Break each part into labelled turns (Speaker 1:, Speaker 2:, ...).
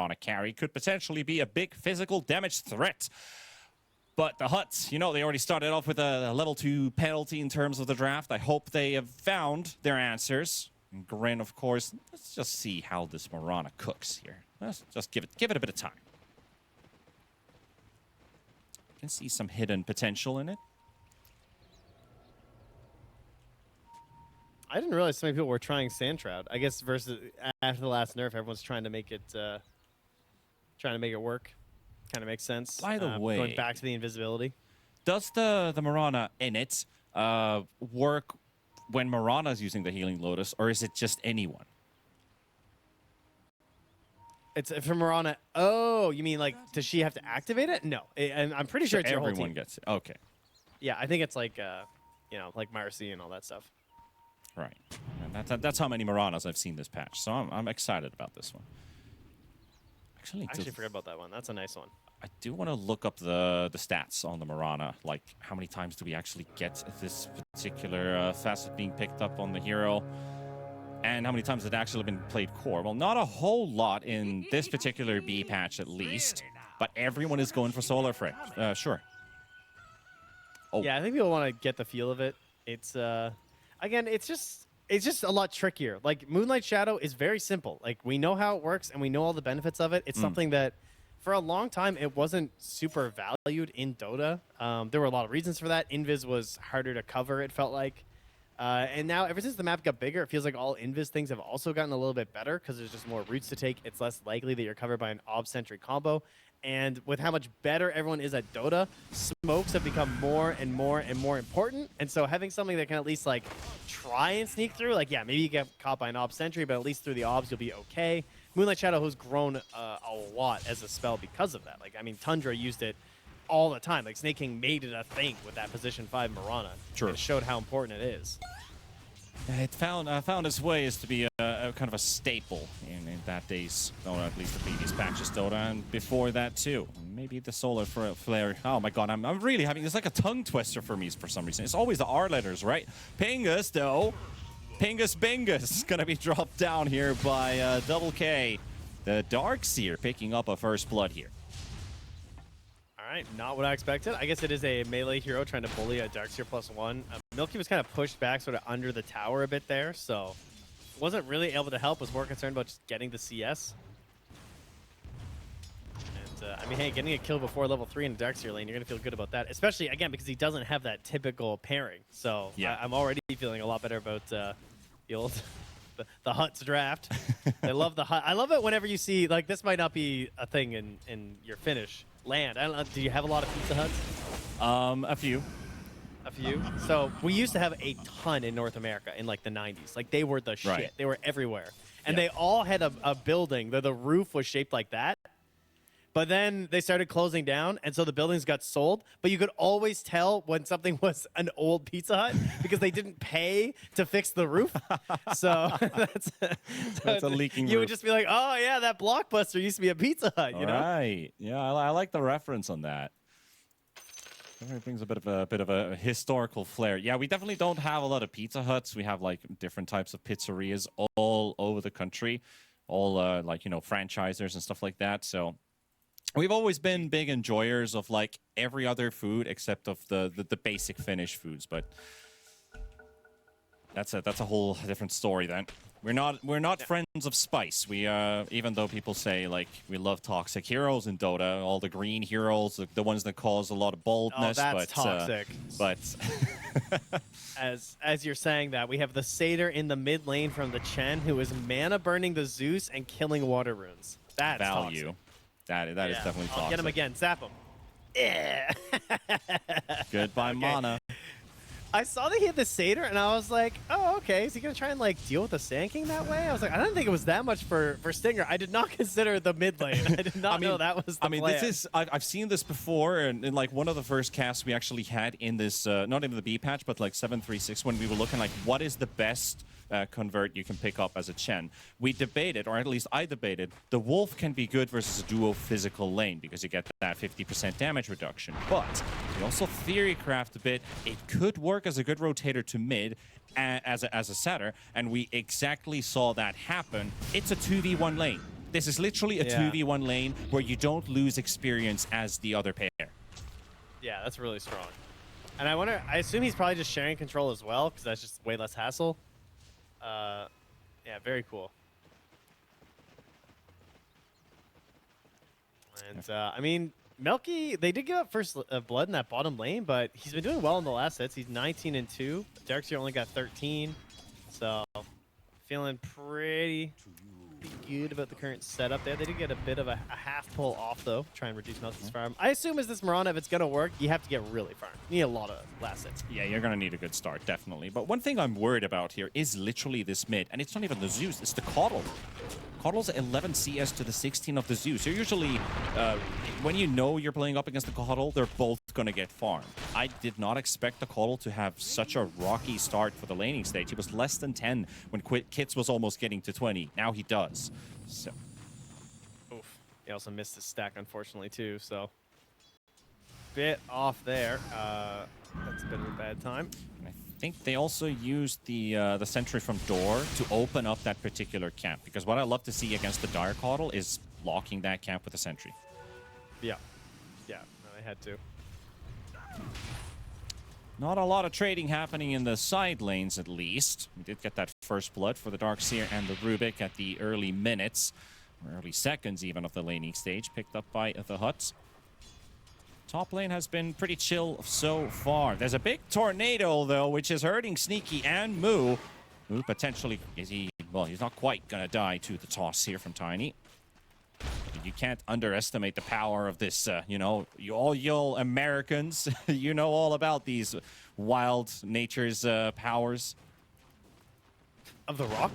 Speaker 1: Marana carry, could potentially be a big physical damage threat. But the Huts, you know, they already started off with a level 2 penalty in terms of the draft. I hope they have found their answers. And GRIN, of course, let's just see how this Marana cooks here. Let's just give it a bit of time. You can see some hidden potential in it.
Speaker 2: I didn't realize so many people were trying Sand Shroud. I guess versus after the last nerf, everyone's trying to make it work. Kind of makes sense.
Speaker 1: By the way,
Speaker 2: going back to the invisibility.
Speaker 1: Does the Marana in it work when Marana's using the Healing Lotus, or is it just anyone?
Speaker 2: It's for Marana. Oh, you mean like, does she have to activate it? No, and I'm pretty sure it's your whole
Speaker 1: everyone
Speaker 2: team.
Speaker 1: gets it. Okay.
Speaker 2: Yeah, I think it's like, you know, like Marcy and all that stuff.
Speaker 1: Right. And that's how many Maranas I've seen this patch, so I'm excited about this one.
Speaker 2: I actually forgot about that one. That's a nice one.
Speaker 1: I do want to look up the stats on the Marana. Like, how many times do we actually get this particular facet being picked up on the hero? And how many times has it actually been played core? Well, not a whole lot in this particular B patch, at least. But everyone is going for Solar Flare. Sure. Oh.
Speaker 2: Yeah, I think people want to get the feel of it. It's, again, it's just a lot trickier. Like, Moonlight Shadow is very simple. Like, we know how it works, and we know all the benefits of it. It's something that, for a long time, it wasn't super valued in Dota. There were a lot of reasons for that. Invis was harder to cover, it felt like. And now, ever since the map got bigger, it feels like all Invis things have also gotten a little bit better because there's just more routes to take. It's less likely that you're covered by an Ob-centric combo. And with how much better everyone is at Dota, smokes have become more and more and more important. And so having something that can at least like try and sneak through, like, yeah, maybe you get caught by an Ob sentry, but at least through the Obs you'll be okay. Moonlight Shadow has grown a lot as a spell because of that. Like, I mean, Tundra used it all the time. Like, Snake King made it a thing with that position 5 Marana.
Speaker 1: Sure.
Speaker 2: It showed how important it is.
Speaker 1: It found its ways to be a kind of a staple in that days, or at least the previous patches Dota, and before that too. Maybe the Solar Flare. Oh my god, I'm really having, it's like a tongue twister for me for some reason. It's always the R letters, right? Pingus though. Pingus Bingus gonna be dropped down here by Double K. The Darkseer picking up a first blood here.
Speaker 2: All right, not what I expected. I guess it is a melee hero trying to bully a Darkseer +1. Milky was kind of pushed back sort of under the tower a bit there, so wasn't really able to help, was more concerned about just getting the CS. And, I mean, hey, getting a kill before level 3 in the Darkseer lane, you're going to feel good about that, especially, again, because he doesn't have that typical pairing. So yeah. I'm already feeling a lot better about the old... the Huts draft. I love the Hut. I love it whenever you see, like, this might not be a thing in your Finnish land. I don't know, do you have a lot of Pizza Huts?
Speaker 1: A few.
Speaker 2: A few? So we used to have a ton in North America in, like, the 90s. Like, they were the shit.
Speaker 1: Right.
Speaker 2: They were everywhere. And they all had a building that the roof was shaped like that. But then they started closing down, and so the buildings got sold. But you could always tell when something was an old Pizza Hut because they didn't pay to fix the roof. So that's
Speaker 1: a leaking roof.
Speaker 2: You would just be like, oh, yeah, that Blockbuster used to be a Pizza Hut, you know?
Speaker 1: Right. Yeah, I like the reference on that. It brings a bit of a historical flair. Yeah, we definitely don't have a lot of Pizza Huts. We have like different types of pizzerias all over the country, all like, you know, franchisers and stuff like that. So we've always been big enjoyers of like every other food except of the basic Finnish foods, but that's a whole different story then. We're not friends of spice. We even though people say like we love toxic heroes in Dota, all the green heroes, the ones that cause a lot of boldness.
Speaker 2: Oh, that's toxic.
Speaker 1: But
Speaker 2: as you're saying that, we have the Satyr in the mid lane from the Chen, who is mana burning the Zeus and killing water runes. That's
Speaker 1: value.
Speaker 2: Toxic.
Speaker 1: That is definitely toxic.
Speaker 2: Get him again. Zap him. Yeah.
Speaker 1: Goodbye,
Speaker 2: okay.
Speaker 1: mana.
Speaker 2: I saw that he had the Satyr, and I was like, oh, okay. Is he going to try and, like, deal with the Sand King that way? I was like, I didn't think it was that much for Stinger. I did not consider the mid lane. I did not know that was the plan.
Speaker 1: This is... I've seen this before, and in, like, one of the first casts we actually had in this, not even the B patch, but, like, 7.3.6, when we were looking, like, what is the best convert you can pick up as a Chen. We debated, or at least I debated, the Wolf can be good versus a duo physical lane because you get that 50% damage reduction. But we also theorycraft a bit. It could work as a good rotator to mid as a setter, and we exactly saw that happen. It's a 2v1 lane. This is literally a 2v1 lane where you don't lose experience as the other pair.
Speaker 2: Yeah, that's really strong. And I assume he's probably just sharing control as well, because that's just way less hassle. Yeah, very cool. And, I mean, Melky, they did give up first blood in that bottom lane, but he's been doing well in the last hits. He's 19-2. Darkseer only got 13. So, feeling pretty good about the current setup there. They did get a bit of a half pull off, though, try and reduce Melky's farm. I assume as this Mirana, if it's going to work, you have to get really farmed. You need a lot of last hits.
Speaker 1: Yeah, you're going to need a good start, definitely. But one thing I'm worried about here is literally this mid, and it's not even the Zeus, it's the Coddle. Coddle's 11 CS to the 16 of the Zeus. You're usually, when you know you're playing up against the Coddle, they're both going to get farmed. I did not expect the Coddle to have such a rocky start for the laning stage. He was less than 10 when Kits was almost getting to 20. Now he does. So.
Speaker 2: Oof. He also missed his stack, unfortunately, too, so bit off there. That's a bit of a bad time.
Speaker 1: I think they also used the sentry from door to open up that particular camp, because what I love to see against the Dire Coddle is blocking that camp with a sentry.
Speaker 2: Yeah. Yeah, I had to.
Speaker 1: Not a lot of trading happening in the side lanes, at least. We did get that first blood for the Darkseer and the Rubik at the early minutes, or early seconds even, of the laning stage, picked up by the Huts. Top lane has been pretty chill so far. There's a big tornado, though, which is hurting Sneaky and Moo. Moo potentially, is he, well, he's not quite going to die to the toss here from Tiny. You can't underestimate the power of this, you know, all you Americans, you know all about these wild nature's powers.
Speaker 2: Of the Rock?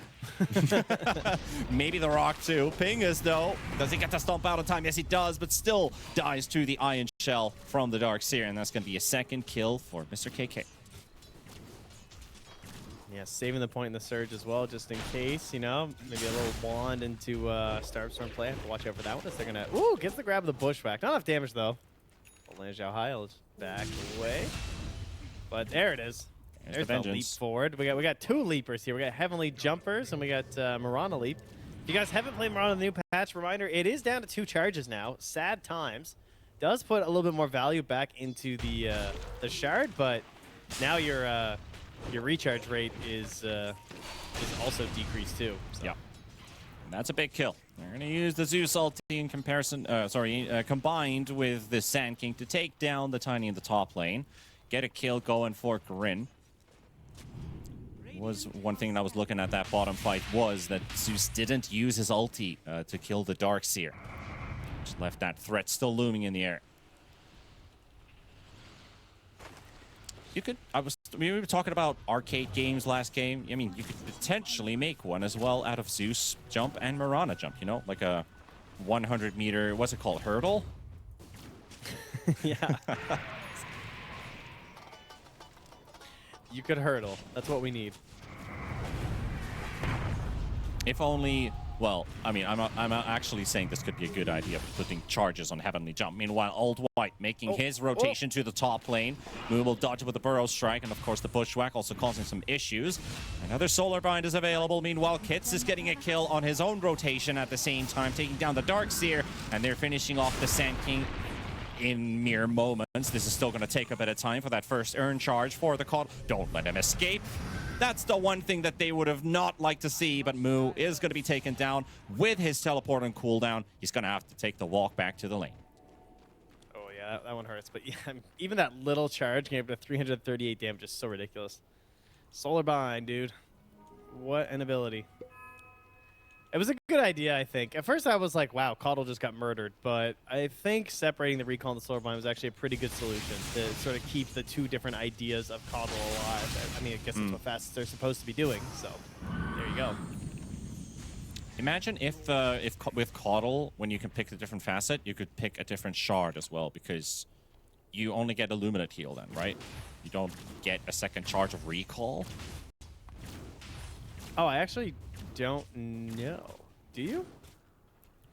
Speaker 1: Maybe the Rock too. Pingus, though, does he get to stomp out in time? Yes, he does, but still dies to the Iron Shell from the Darkseer, and that's going to be a second kill for Mr. KK.
Speaker 2: Yeah, saving the point in the Surge as well, just in case, you know, maybe a little wand into Starpstorm play. Have to watch out for that one. They're going to, ooh, gets the grab of the Bushwhack. Not enough damage, though. Land Zhao Hai will just back away. But there it is. There's the leap forward. We got two leapers here. We got Heavenly Jumpers and we got Mirana Leap. If you guys haven't played Mirana, the new patch, reminder, it is down to 2 charges now. Sad times. Does put a little bit more value back into the shard, but now your recharge rate is also decreased too. So.
Speaker 1: Yeah, and that's a big kill. They're going to use the Zeus ulti in comparison, combined with the Sand King to take down the Tiny in the top lane. Get a kill going for GRIN. Was one thing that I was looking at that bottom fight was that Zeus didn't use his ulti to kill the Darkseer. Just left that threat still looming in the air. You could, we were talking about arcade games last game. I mean, you could potentially make one as well out of Zeus jump and Mirana jump, you know? Like a 100-meter, what's it called, hurdle?
Speaker 2: Yeah. You could hurdle. That's what we need.
Speaker 1: If only, well, I mean, I'm actually saying this could be a good idea for putting charges on Heavenly Jump. Meanwhile, Old White making his rotation to the top lane. Moo will dodge with the Burrow Strike, and of course the Bushwhack also causing some issues. Another Solar Bind is available. Meanwhile, Kits is getting a kill on his own rotation at the same time, taking down the Darkseer, and they're finishing off the Sand King in mere moments. This is still going to take a bit of time for that first earn charge for the COD. Don't let him escape. That's the one thing that they would have not liked to see, but Moo is going to be taken down with his teleport on cooldown. He's going to have to take the walk back to the lane.
Speaker 2: Oh, yeah, that one hurts. But yeah, even that little charge gave it 338 damage is so ridiculous. Solar Bind, dude. What an ability. It was a good idea, I think. At first, I was like, wow, Coddle just got murdered. But I think separating the recall and the Solar Bind was actually a pretty good solution to sort of keep the two different ideas of Coddle alive. I mean, I guess that's what Fasts they're supposed to be doing. So there you go.
Speaker 1: Imagine if with Coddle, when you can pick the different facet, you could pick a different shard as well, because you only get Illuminate heal then, right? You don't get a second charge of recall.
Speaker 2: Oh, I actually don't know. Do you?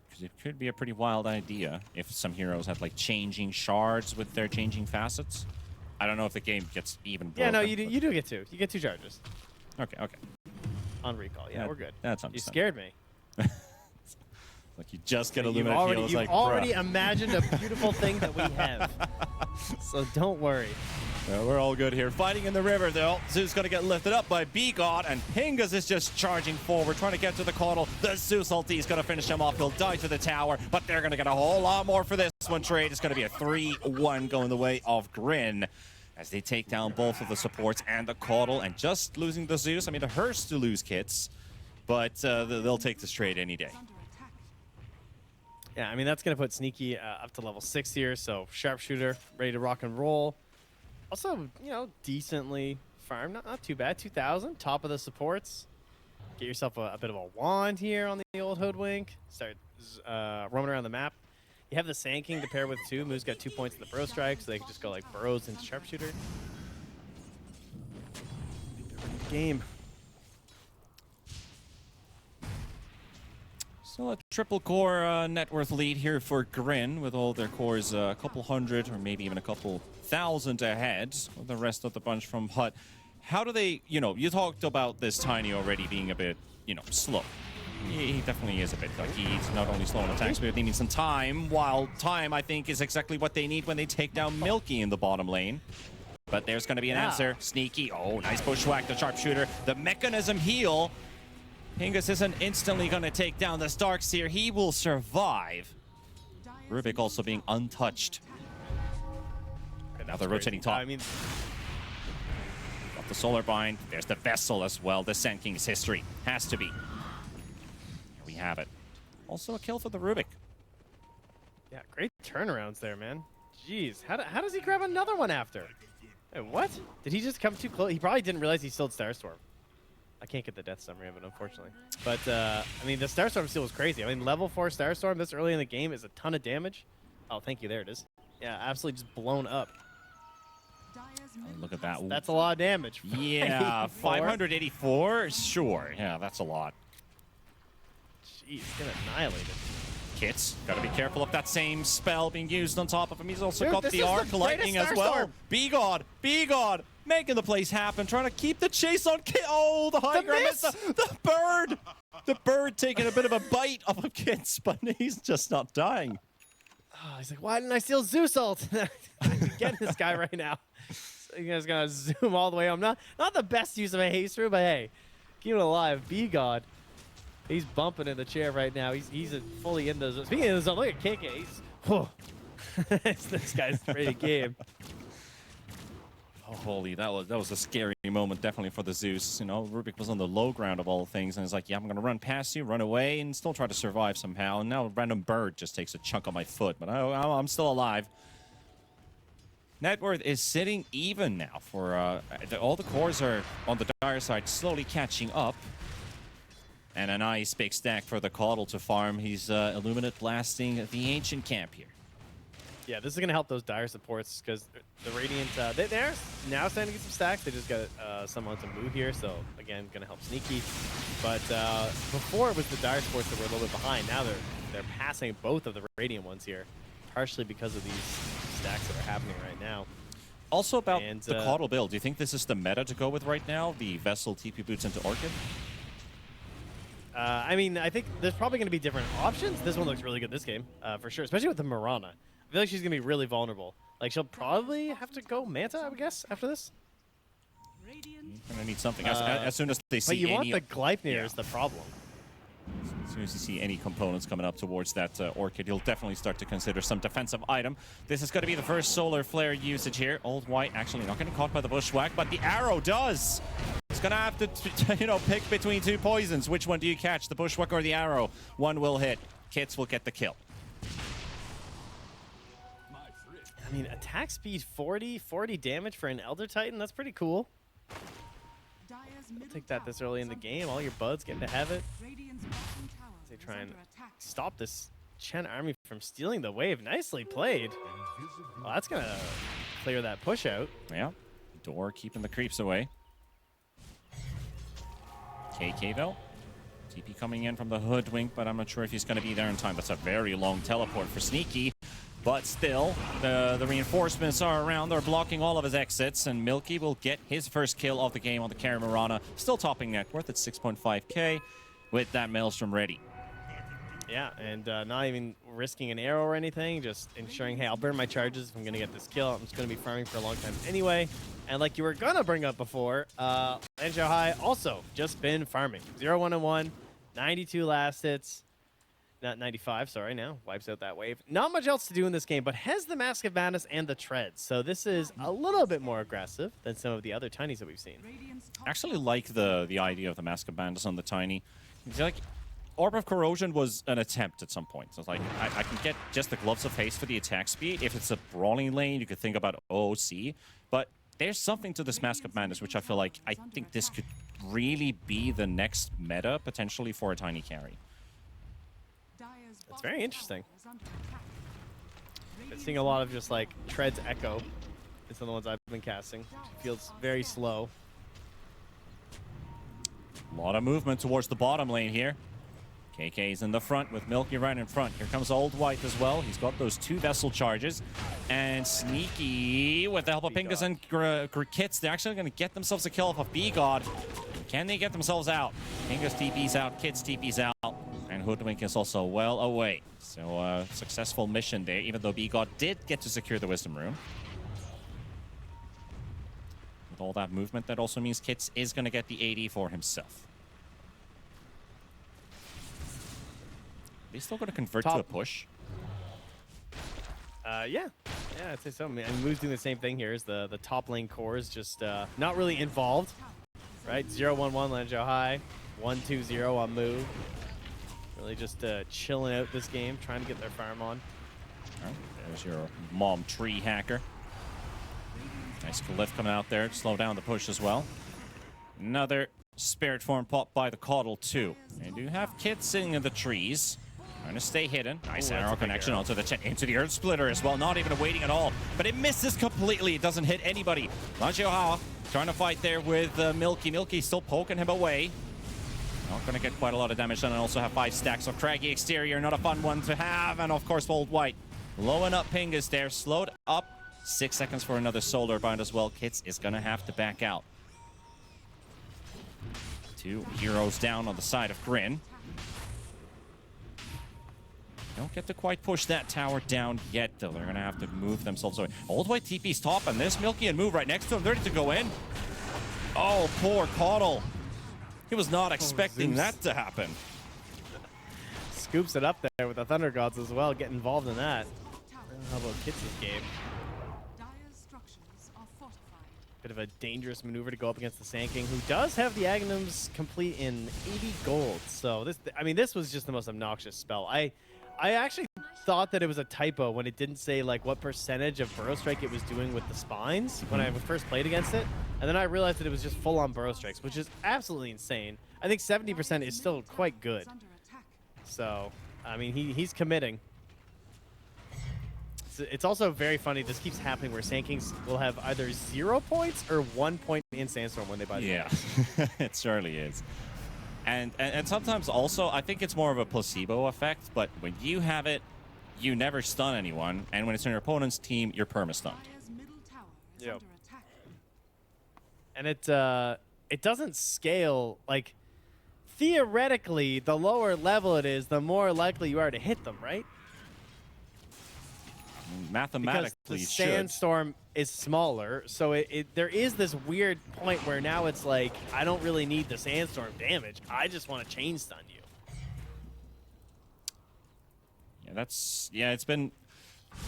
Speaker 1: Because it could be a pretty wild idea if some heroes have like changing shards with their changing facets. I don't know if the game gets even broken.
Speaker 2: Yeah, no, you do get 2. You get 2 charges.
Speaker 1: Okay.
Speaker 2: On recall. Yeah, we're good.
Speaker 1: That's
Speaker 2: You
Speaker 1: understandable.
Speaker 2: scared me.
Speaker 1: Like, you just get illuminate heal.
Speaker 2: You've already imagined a beautiful thing that we have. So don't worry.
Speaker 1: Well, we're all good here. Fighting in the river, though. Zeus going to get lifted up by B-God, and Pingus is just charging forward, trying to get to the Caudle. The Zeus ulti is going to finish him off. He'll die to the tower, but they're going to get a whole lot more for this one. Trade is going to be a 3-1 going the way of GRIN as they take down both of the supports and the Caudle, and just losing the Zeus. I mean, it hurts to lose kits, but they'll take this trade any day.
Speaker 2: Yeah, I mean, that's going to put Sneaky up to level 6 here, so Sharpshooter, ready to rock and roll. Also, you know, decently farmed, not too bad. 2,000, top of the supports. Get yourself a bit of a wand here on the old Hoodwink. Start roaming around the map. You have the Sand King to pair with too. Moo's got 2 points in the Burrow Strike, so they can just go like burrows into Sharpshooter. Game.
Speaker 1: So a triple core net worth lead here for GRIN, with all their cores a couple hundred or maybe even a couple thousand ahead of the rest of the bunch from Hut. How do they, you know, you talked about this Tiny already being a bit, you know, slow. He definitely is a bit. Like, he's not only slow on attack speed, they need some time, while time, I think, is exactly what they need when they take down Milky in the bottom lane. But there's going to be an answer. Sneaky. Oh, nice bushwhack, the Sharpshooter. The Mechanism heal. Pingus isn't instantly going to take down the Starkseer. He will survive. Rubik also being untouched. Now they're rotating top.
Speaker 2: I mean,
Speaker 1: got the Solar Bind. There's the Vessel as well. The Sand King's history has to be. Here we have it. Also a kill for the Rubik.
Speaker 2: yeah, great turnarounds there, man. Jeez, how does he grab another one after? Hey, what? Did he just come too close? He probably didn't realize he stilled Starstorm. I can't get the death summary of it, unfortunately. But, I mean, the Starstorm steal was crazy. I mean, level 4 Starstorm this early in the game is a ton of damage. Oh, thank you. There it is. Yeah, absolutely just blown up.
Speaker 1: Oh, look at that.
Speaker 2: That's a lot of damage.
Speaker 1: Yeah, 584? Sure. Yeah, that's a lot.
Speaker 2: Jeez, get annihilated.
Speaker 1: Kits, gotta be careful of that same spell being used on top of him. He's also
Speaker 2: Dude,
Speaker 1: got
Speaker 2: this
Speaker 1: the
Speaker 2: is
Speaker 1: Arc
Speaker 2: the
Speaker 1: Lightning as
Speaker 2: greatest
Speaker 1: well.
Speaker 2: Starstorm.
Speaker 1: B-God, B-God, making the plays happen, trying to keep the chase on Kit. Oh, the high ground miss. The bird! The bird taking a bit of a bite off of Kits, but he's just not dying.
Speaker 2: Oh, he's like, why didn't I steal Zeus ult? I'm getting this guy right now. So you guys gotta zoom all the way. I'm not the best use of a haste through, but hey, keep it alive. B-God. He's bumping in the chair right now. He's fully in the zone. Speaking of the zone, look at KK. He's, whoa. This guy's pretty game.
Speaker 1: Oh, holy, that was a scary moment, definitely for the Zeus. You know, Rubik was on the low ground of all things, and it's like, yeah, I'm gonna run past you, run away, and still try to survive somehow. And now a random bird just takes a chunk of my foot, but I'm still alive. Net worth is sitting even now for all the cores are on the dire side, slowly catching up. And a nice big stack for the Caudle to farm. He's Illuminate blasting the Ancient Camp here.
Speaker 2: Yeah, this is going to help those dire supports because the Radiant, they're now starting to get some stacks. They just got someone to move here, so again, going to help Sneaky. But before it was the dire supports that were a little bit behind. Now they're passing both of the Radiant ones here, partially because of these stacks that are happening right now.
Speaker 1: Also about the Caudle build, do you think this is the meta to go with right now? The Vessel TP boots into Orchid?
Speaker 2: I mean, I think there's probably going to be different options. This one looks really good this game, for sure, especially with the Mirana. I feel like she's going to be really vulnerable. Like, she'll probably have to go Manta, I would guess, after this.
Speaker 1: You're going to need something. As soon as they see
Speaker 2: But you
Speaker 1: any...
Speaker 2: want the Gleipnir is the problem.
Speaker 1: As soon as you see any components coming up towards that Orchid, you'll definitely start to consider some defensive item. This is going to be the first Solar Flare usage here. Old White actually not getting caught by the Bushwhack, but the arrow does! It's going to have to, you know, pick between two poisons. Which one do you catch, the Bushwhack or the arrow? One will hit. Kits will get the kill.
Speaker 2: I mean, attack speed 40 damage for an Elder Titan, that's pretty cool. I'll take that this early in the game. All your buds getting to have it. They try and stop this Chen army from stealing the wave. Nicely played. Well, that's going to clear that push out.
Speaker 1: Yeah. Door keeping the creeps away. KK though. TP coming in from the Hoodwink, but I'm not sure if he's going to be there in time. That's a very long teleport for Sneaky. But still, the reinforcements are around. They're blocking all of his exits, and Milky will get his first kill of the game on the carry Mirana. Still topping net worth at 6.5k with that Maelstrom ready.
Speaker 2: Yeah, and not even risking an arrow or anything, just ensuring, hey, I'll burn my charges if I'm going to get this kill. I'm just going to be farming for a long time anyway. And like you were going to bring up before, Lanzhou High also just been farming. 0-1-1, 92 last hits. Not 95, sorry, now. Wipes out that wave. Not much else to do in this game, but has the Mask of Madness and the Treads. So this is a little bit more aggressive than some of the other Tinies that we've seen.
Speaker 1: I actually like the idea of the Mask of Madness on the Tiny. It's like, Orb of Corrosion was an attempt at some point. So it's like, I can get just the Gloves of Haste for the attack speed. If it's a brawling lane, you could think about OOC. But there's something to this Mask of Madness, which I feel like, I think this could really be the next meta, potentially, for a Tiny carry.
Speaker 2: It's very interesting. Been seeing a lot of just like Treads Echo. It's one of the ones I've been casting. Feels very slow.
Speaker 1: A lot of movement towards the bottom lane here. KK's in the front with Milky right in front. Here comes Old White as well. He's got those 2 Vessel charges. And Sneaky, with the help of Pingus and Kits, they're actually going to get themselves a kill off of B-God. Can they get themselves out? Pingus TP's out, Kits TP's out. And Hoodwink is also well away. So, successful mission there, even though B-God did get to secure the Wisdom Rune. With all that movement, that also means Kits is going to get the AD for himself. Are they still going to convert to a push?
Speaker 2: Yeah, I'd say so. I mean, Moo's doing the same thing here. Is the top lane core is just not really involved, right? 0-1-1 Lanzhou High, 1-2-0 on Moo. Really just chilling out this game, trying to get their farm on.
Speaker 1: Oh, there's your mom tree hacker. Nice glyph coming out there to slow down the push as well. Another spirit form popped by the Coddle too. They do have Kits sitting in the trees. Trying to stay hidden. Nice arrow connection onto into the Earth Splitter as well. Not even waiting at all. But it misses completely. It doesn't hit anybody. Lanzhou High trying to fight there with Milky. Milky still poking him away. Not going to get quite a lot of damage done, and also have 5 stacks of Craggy Exterior. Not a fun one to have. And of course, Old White. Blowing up Pingus there. Slowed up. 6 seconds for another Solar Bind as well. Kits is going to have to back out. 2 heroes down on the side of GRIN. Don't get to quite push that tower down yet, though. They're going to have to move themselves away. Old White TP's top on this. Milky and Move right next to him. They're ready to go in. Oh, poor Coddle. He was not expecting that to happen.
Speaker 2: Scoops it up there with the Thunder Gods as well. Get involved in that. How about Kits' game? Bit of a dangerous maneuver to go up against the Sand King, who does have the Aghanims complete in 80 gold. So this, I mean, this was just the most obnoxious spell. I actually thought that it was a typo when it didn't say like what percentage of Burrow Strike it was doing with the spines when I first played against it. And then I realized that it was just full-on Burrow Strikes, which is absolutely insane. I think 70% is still quite good. So, I mean, he's committing. It's also very funny. This keeps happening where Sand Kings will have either 0 points or 1 point in Sandstorm when they buy the
Speaker 1: Yeah, it surely is. And sometimes also, I think it's more of a placebo effect, but when you have it, you never stun anyone, and when it's on your opponent's team, you're perma-stunned.
Speaker 2: Yep. And it doesn't scale, like, theoretically, the lower level it is, the more likely you are to hit them, right?
Speaker 1: Mathematically,
Speaker 2: because the Sandstorm is smaller, so there is this weird point where now it's like, I don't really need the Sandstorm damage. I just want to chain stun you.
Speaker 1: Yeah, it's been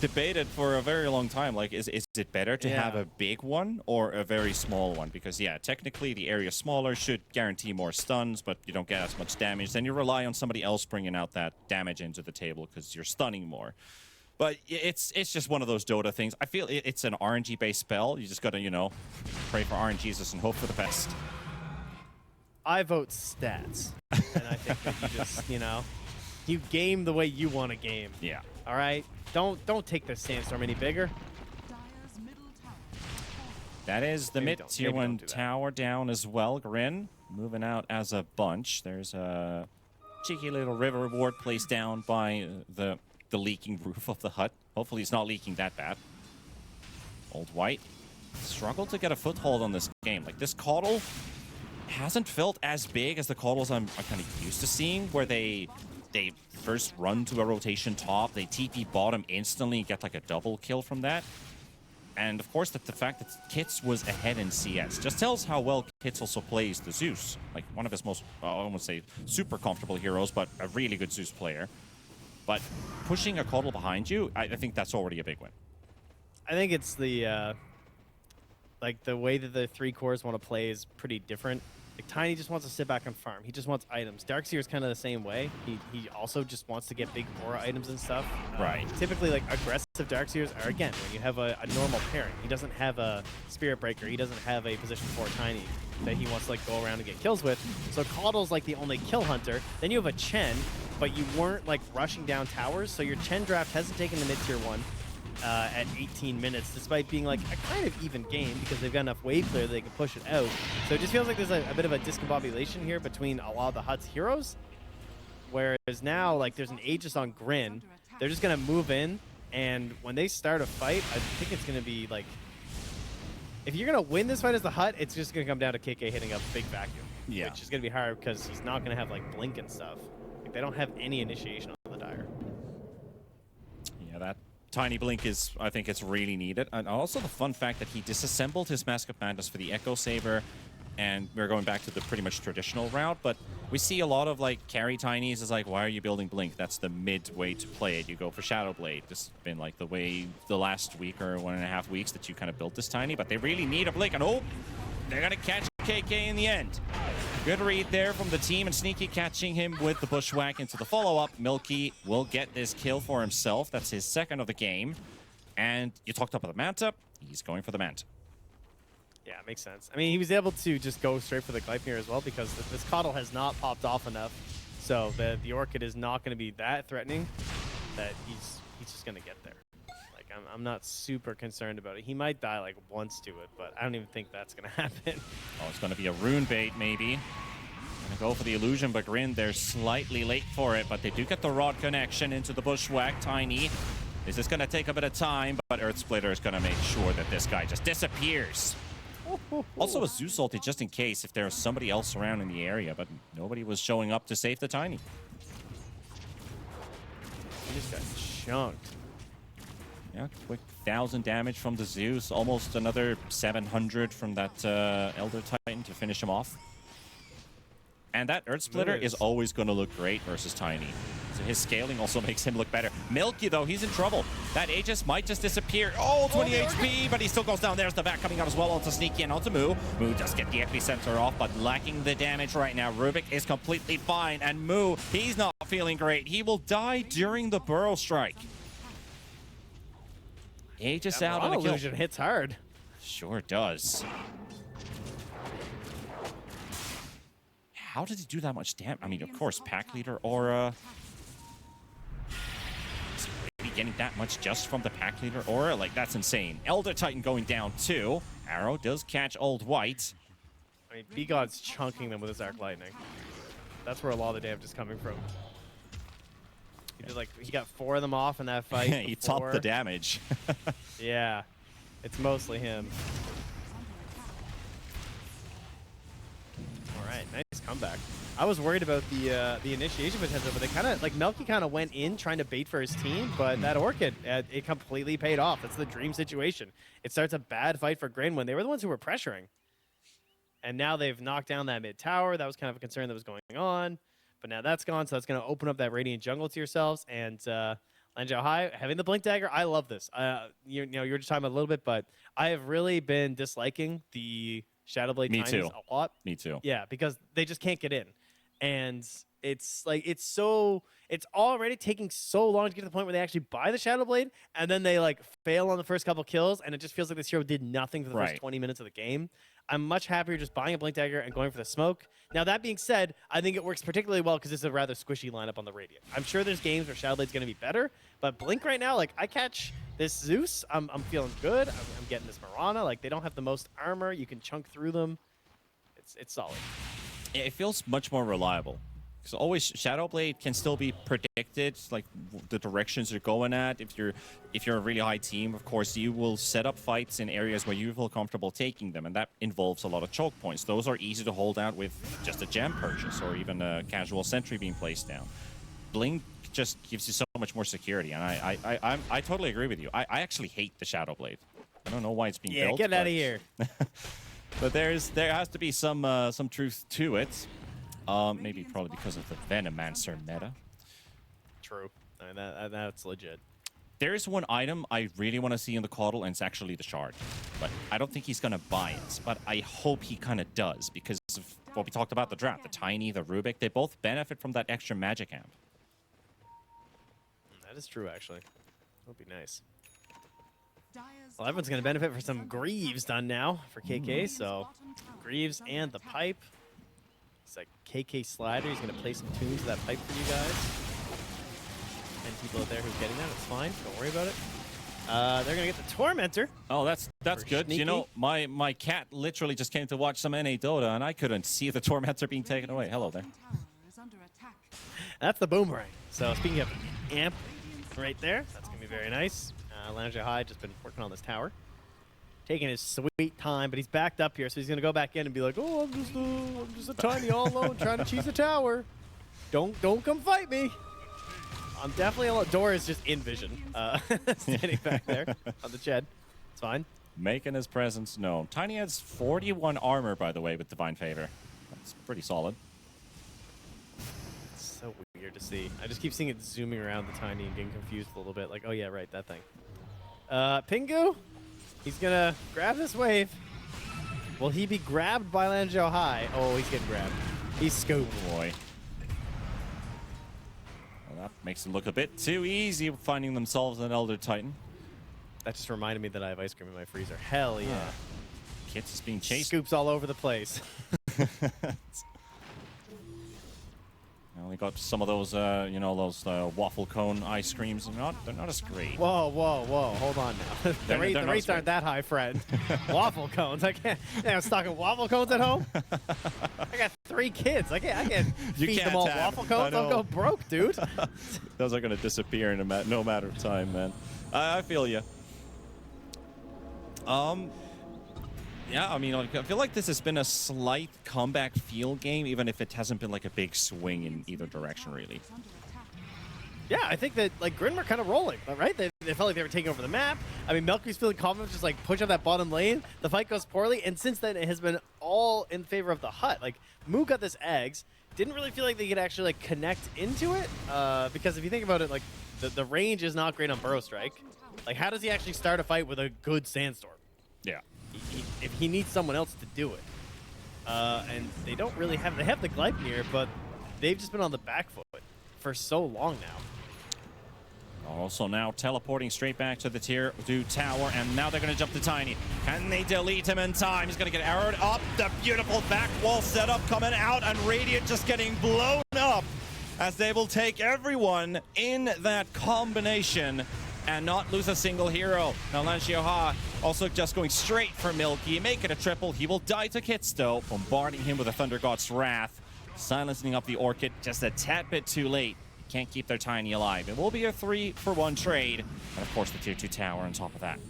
Speaker 1: debated for a very long time. Like, is it better to have a big one or a very small one? Because, yeah, technically the area smaller should guarantee more stuns, but you don't get as much damage. Then you rely on somebody else bringing out that damage into the table because you're stunning more. But it's just one of those Dota things. I feel it's an RNG-based spell. You just got to, you know, pray for RNGesus and hope for the best.
Speaker 2: I vote stats. And I think that you just, you know, you game the way you want to game.
Speaker 1: Yeah.
Speaker 2: All right? Don't take the Sandstorm any bigger.
Speaker 1: That is the mid-tier 1 tower down as well. GRIN moving out as a bunch. There's a cheeky little river ward placed down by the leaking roof of the hut. Hopefully it's not leaking that bad. Old White struggled to get a foothold on this game. Like, this Coddle hasn't felt as big as the Coddles I'm kind of used to seeing, where they they first run to a rotation top, they TP bottom instantly, get like a double kill from that. And of course, the fact that Kits was ahead in CS just tells how well Kits also plays the Zeus. Like one of his most, I won't say super comfortable heroes, but a really good Zeus player. But pushing a Coddle behind you, I think that's already a big win.
Speaker 2: I think it's the like the way that the three cores want to play is pretty different. Like Tiny just wants to sit back and farm. He just wants items. Darkseer is kind of the same way. He also just wants to get big aura items and stuff.
Speaker 1: Right.
Speaker 2: Typically, like aggressive Darkseers are again when you have a normal pairing. He doesn't have a Spirit Breaker. He doesn't have a position 4 Tiny that he wants to like go around and get kills with. So Coddle's like the only kill hunter. Then you have a Chen, but you weren't like rushing down towers. So your Chen draft hasn't taken the mid tier 1. At 18 minutes, despite being like a kind of even game because they've got enough wave clear that they can push it out. So it just feels like there's a bit of a discombobulation here between a lot of the Hut's heroes. Whereas now, like, there's an Aegis on GRIN. They're just going to move in, and when they start a fight, I think it's going to be like... If you're going to win this fight as the Hut, it's just going to come down to KK hitting a big vacuum.
Speaker 1: Yeah.
Speaker 2: Which is going to be hard because he's not going to have, like, Blink and stuff. Like, they don't have any initiation on the Dire.
Speaker 1: Yeah, that Tiny Blink is, I think it's really needed. And also the fun fact that he disassembled his Mask of Madness for the Echo Saber, and we're going back to the pretty much traditional route, but we see a lot of like carry Tinies is like, why are you building Blink? That's the mid way to play it. You go for Shadow Blade. This has been like the way the last week or 1.5 weeks that you kind of built this Tiny, but they really need a Blink, and oh, they're gonna catch KK in the end. Good read there from the team, and Sneaky catching him with the bushwhack into the follow-up. Milky will get this kill for himself. That's his second of the game. And you talked about the Manta. He's going for the Manta.
Speaker 2: Yeah, it makes sense. I mean, he was able to just go straight for the Gleipnir as well because this Coddle has not popped off enough. So the Orchid is not going to be that threatening that he's just going to get there. Like, I'm not super concerned about it. He might die like once to it, but I don't even think that's going to happen.
Speaker 1: Oh, it's going to be a rune bait, maybe. Gonna go for the illusion, but GRIN, they're slightly late for it, but they do get the rod connection into the bushwhack. Tiny. This is going to take a bit of time, but Earth Splitter is going to make sure that this guy just disappears. Also a Zeus ulti just in case if there's somebody else around in the area, but nobody was showing up to save the Tiny.
Speaker 2: He just got chunked.
Speaker 1: Yeah, quick 1,000 damage from the Zeus, almost another 700 from that Elder Titan to finish him off. And that Earth Splitter is always going to look great versus Tiny. So his scaling also makes him look better. Milky, though, he's in trouble. That Aegis might just disappear. Oh, 20 HP, but he still goes down. There's the back coming out as well onto Sneaky and onto Moo. Moo just get the epicenter off, but lacking the damage right now. Rubik is completely fine, and Moo, he's not feeling great. He will die during the Burrow Strike. Aegis out on the kill.
Speaker 2: Illusion hits hard.
Speaker 1: Sure does. How did he do that much damage? I mean, of course, Pack Leader Aura. Is he really getting that much just from the Pack Leader Aura? Like, that's insane. Elder Titan going down too. Arrow does catch Old White.
Speaker 2: I mean, B-God's chunking them with his Arc Lightning. That's where a lot of the damage is coming from. He did, like, he got 4 of them off in that fight.
Speaker 1: He topped the damage.
Speaker 2: Yeah, it's mostly him. All right, nice comeback. I was worried about the initiation potential, but they kind of, like, Melky kind of went in trying to bait for his team, but that Orchid, it completely paid off. That's the dream situation. It starts a bad fight for GRIN when they were the ones who were pressuring. And now they've knocked down that mid tower. That was kind of a concern that was going on. But now that's gone, so that's going to open up that Radiant jungle to yourselves. And Lanzhou High, having the Blink Dagger, I love this. You know, you were just talking about a little bit, but I have really been disliking the Shadowblade Tinies a lot.
Speaker 1: Me too.
Speaker 2: Yeah, because they just can't get in. And it's like, it's already taking so long to get to the point where they actually buy the Shadowblade, and then they like fail on the first couple kills, and it just feels like this hero did nothing for the first 20 minutes of the game. I'm much happier just buying a Blink Dagger and going for the smoke. Now, that being said, I think it works particularly well because it's a rather squishy lineup on the Radiant. I'm sure there's games where Shadowblade's going to be better, but Blink right now, like, I catch this Zeus, I'm feeling good. I'm getting this Mirana. Like, they don't have the most armor. You can chunk through them. It's solid.
Speaker 1: Yeah, it feels much more reliable. Because always Shadowblade can still be predicted, like the directions you're going at. If you're a really high team, of course, you will set up fights in areas where you feel comfortable taking them, and that involves a lot of choke points. Those are easy to hold out with just a gem purchase or even a casual sentry being placed down. Blink just gives you so much more security, and I totally agree with you. I actually hate the Shadow Blade. I don't know why it's being built.
Speaker 2: Yeah, get out of here.
Speaker 1: But there has to be some truth to it. Maybe probably because of the Venomancer meta.
Speaker 2: True. I mean, that's legit.
Speaker 1: There is one item I really want to see in the Caudle, and it's actually the Shard. But I don't think he's going to buy it. But I hope he kind of does, because of what we talked about the draft. The Tiny, the Rubik, they both benefit from that extra magic amp.
Speaker 2: That is true, actually. That would be nice. Well, everyone's going to benefit from some Greaves done now for KK, so Greaves and the pipe. It's like KK Slider. He's going to play some tunes to that pipe for you guys. And people out there who's getting that, it's fine. Don't worry about it. They're going to get the Tormentor.
Speaker 1: Oh, that's good.
Speaker 2: Sneaky.
Speaker 1: You know, my cat literally just came to watch some NA Dota, and I couldn't see the Tormentor being taken away. Hello there.
Speaker 2: That's the Boomerang. So speaking of amp right there, that's going to be very nice. Lounge High just been working on this tower. Taking his sweet time, but he's backed up here, so he's going to go back in and be like, oh, I'm just a tiny all alone trying to cheese a tower. Don't come fight me. I'm definitely alone. Dora is just in vision, standing back there on the shed. It's fine.
Speaker 1: Making his presence known. Tiny has 41 armor, by the way, with Divine Favor. That's pretty solid.
Speaker 2: It's so weird to see. I just keep seeing it zooming around the Tiny and getting confused a little bit. Like, oh yeah, right, that thing. Pingu, he's gonna grab this wave. Will he be grabbed by Lanzhou High? Oh, he's getting grabbed. He's scooped.
Speaker 1: Boy. Well, that makes it look a bit too easy finding themselves an Elder Titan.
Speaker 2: That just reminded me that I have ice cream in my freezer. Hell yeah.
Speaker 1: Kits is being chased.
Speaker 2: Scoops all over the place.
Speaker 1: I only got some of those, you know, those waffle cone ice creams. They're not as great.
Speaker 2: Whoa, whoa, whoa. Hold on now. the rates aren't that high, friend. Waffle cones. I can't. I'm stocking waffle cones at home. I got 3 kids. I can't feed them all waffle cones. I'll go broke, dude.
Speaker 1: Those are going to disappear in no matter of time, man. I feel you. Yeah, I mean, I feel like this has been a slight comeback field game, even if it hasn't been like a big swing in either direction, really.
Speaker 2: Yeah, I think that like GRIN were kind of rolling, right? They felt like they were taking over the map. I mean, Melky's feeling confident, just like push up that bottom lane. The fight goes poorly, and since then it has been all in favor of the hut. Like Moo got this eggs, didn't really feel like they could actually like connect into it, because if you think about it, like the range is not great on Burrow Strike. Like, how does he actually start a fight with a good Sandstorm?
Speaker 1: Yeah.
Speaker 2: If he needs someone else to do it. And they don't really have... They have the Gleipnir, but they've just been on the back foot for so long now.
Speaker 1: Also now teleporting straight back to the tier 2 tower, and now they're going to jump to Tiny. Can they delete him in time? He's going to get arrowed up. The beautiful back wall setup coming out, and Radiant just getting blown up as they will take everyone in that combination and not lose a single hero. Now Lanzhou High also just going straight for Milky, make it a triple. He will die to Kitsto, bombarding him with a Thunder God's Wrath, silencing up the Orchid just a tad bit too late. Can't keep their Tiny alive. It will be a 3-for-1 trade, and of course the tier 2 tower on top of that.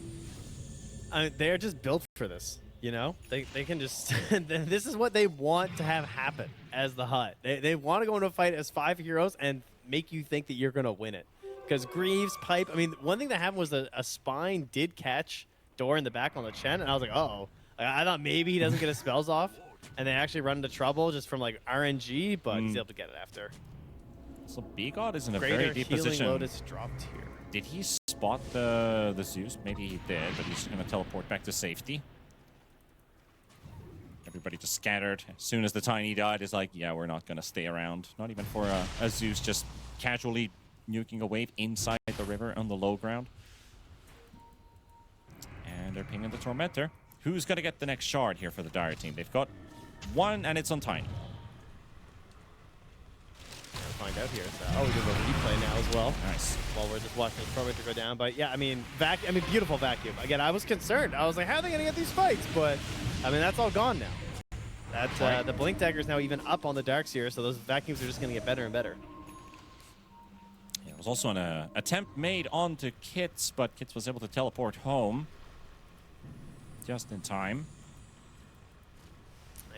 Speaker 2: They're just built for this, you know? They can just... This is what they want to have happen as the hut. They want to go into a fight as 5 heroes and make you think that you're going to win it. Because Greaves, Pipe, I mean, one thing that happened was a Spine did catch Door in the back on the Chen, and I was like, uh-oh. I thought maybe he doesn't get his spells off, and they actually run into trouble just from, like, RNG, but he's able to get it after.
Speaker 1: So B-God is in a
Speaker 2: Greater
Speaker 1: very deep
Speaker 2: Healing
Speaker 1: position.
Speaker 2: Lotus dropped here.
Speaker 1: Did he spot the Zeus? Maybe he did, but he's going to teleport back to safety. Everybody just scattered. As soon as the Tiny died, it's like, yeah, we're not going to stay around. Not even for a Zeus just casually nuking a wave inside the river on the low ground. And they're pinging the Tormentor. Who's going to get the next shard here for the Dire team? They've got one, and it's on Tiny.
Speaker 2: We'll find out here. So, oh, we did a replay now as well.
Speaker 1: Nice.
Speaker 2: While we're just watching the Tormentor go down. But yeah, I mean, beautiful vacuum. Again, I was concerned. I was like, how are they going to get these fights? But, I mean, that's all gone now. That's, the Blink Dagger is now even up on the Darkseer, so those vacuums are just going to get better and better.
Speaker 1: There was also an attempt made onto Kits, but Kits was able to teleport home just in time.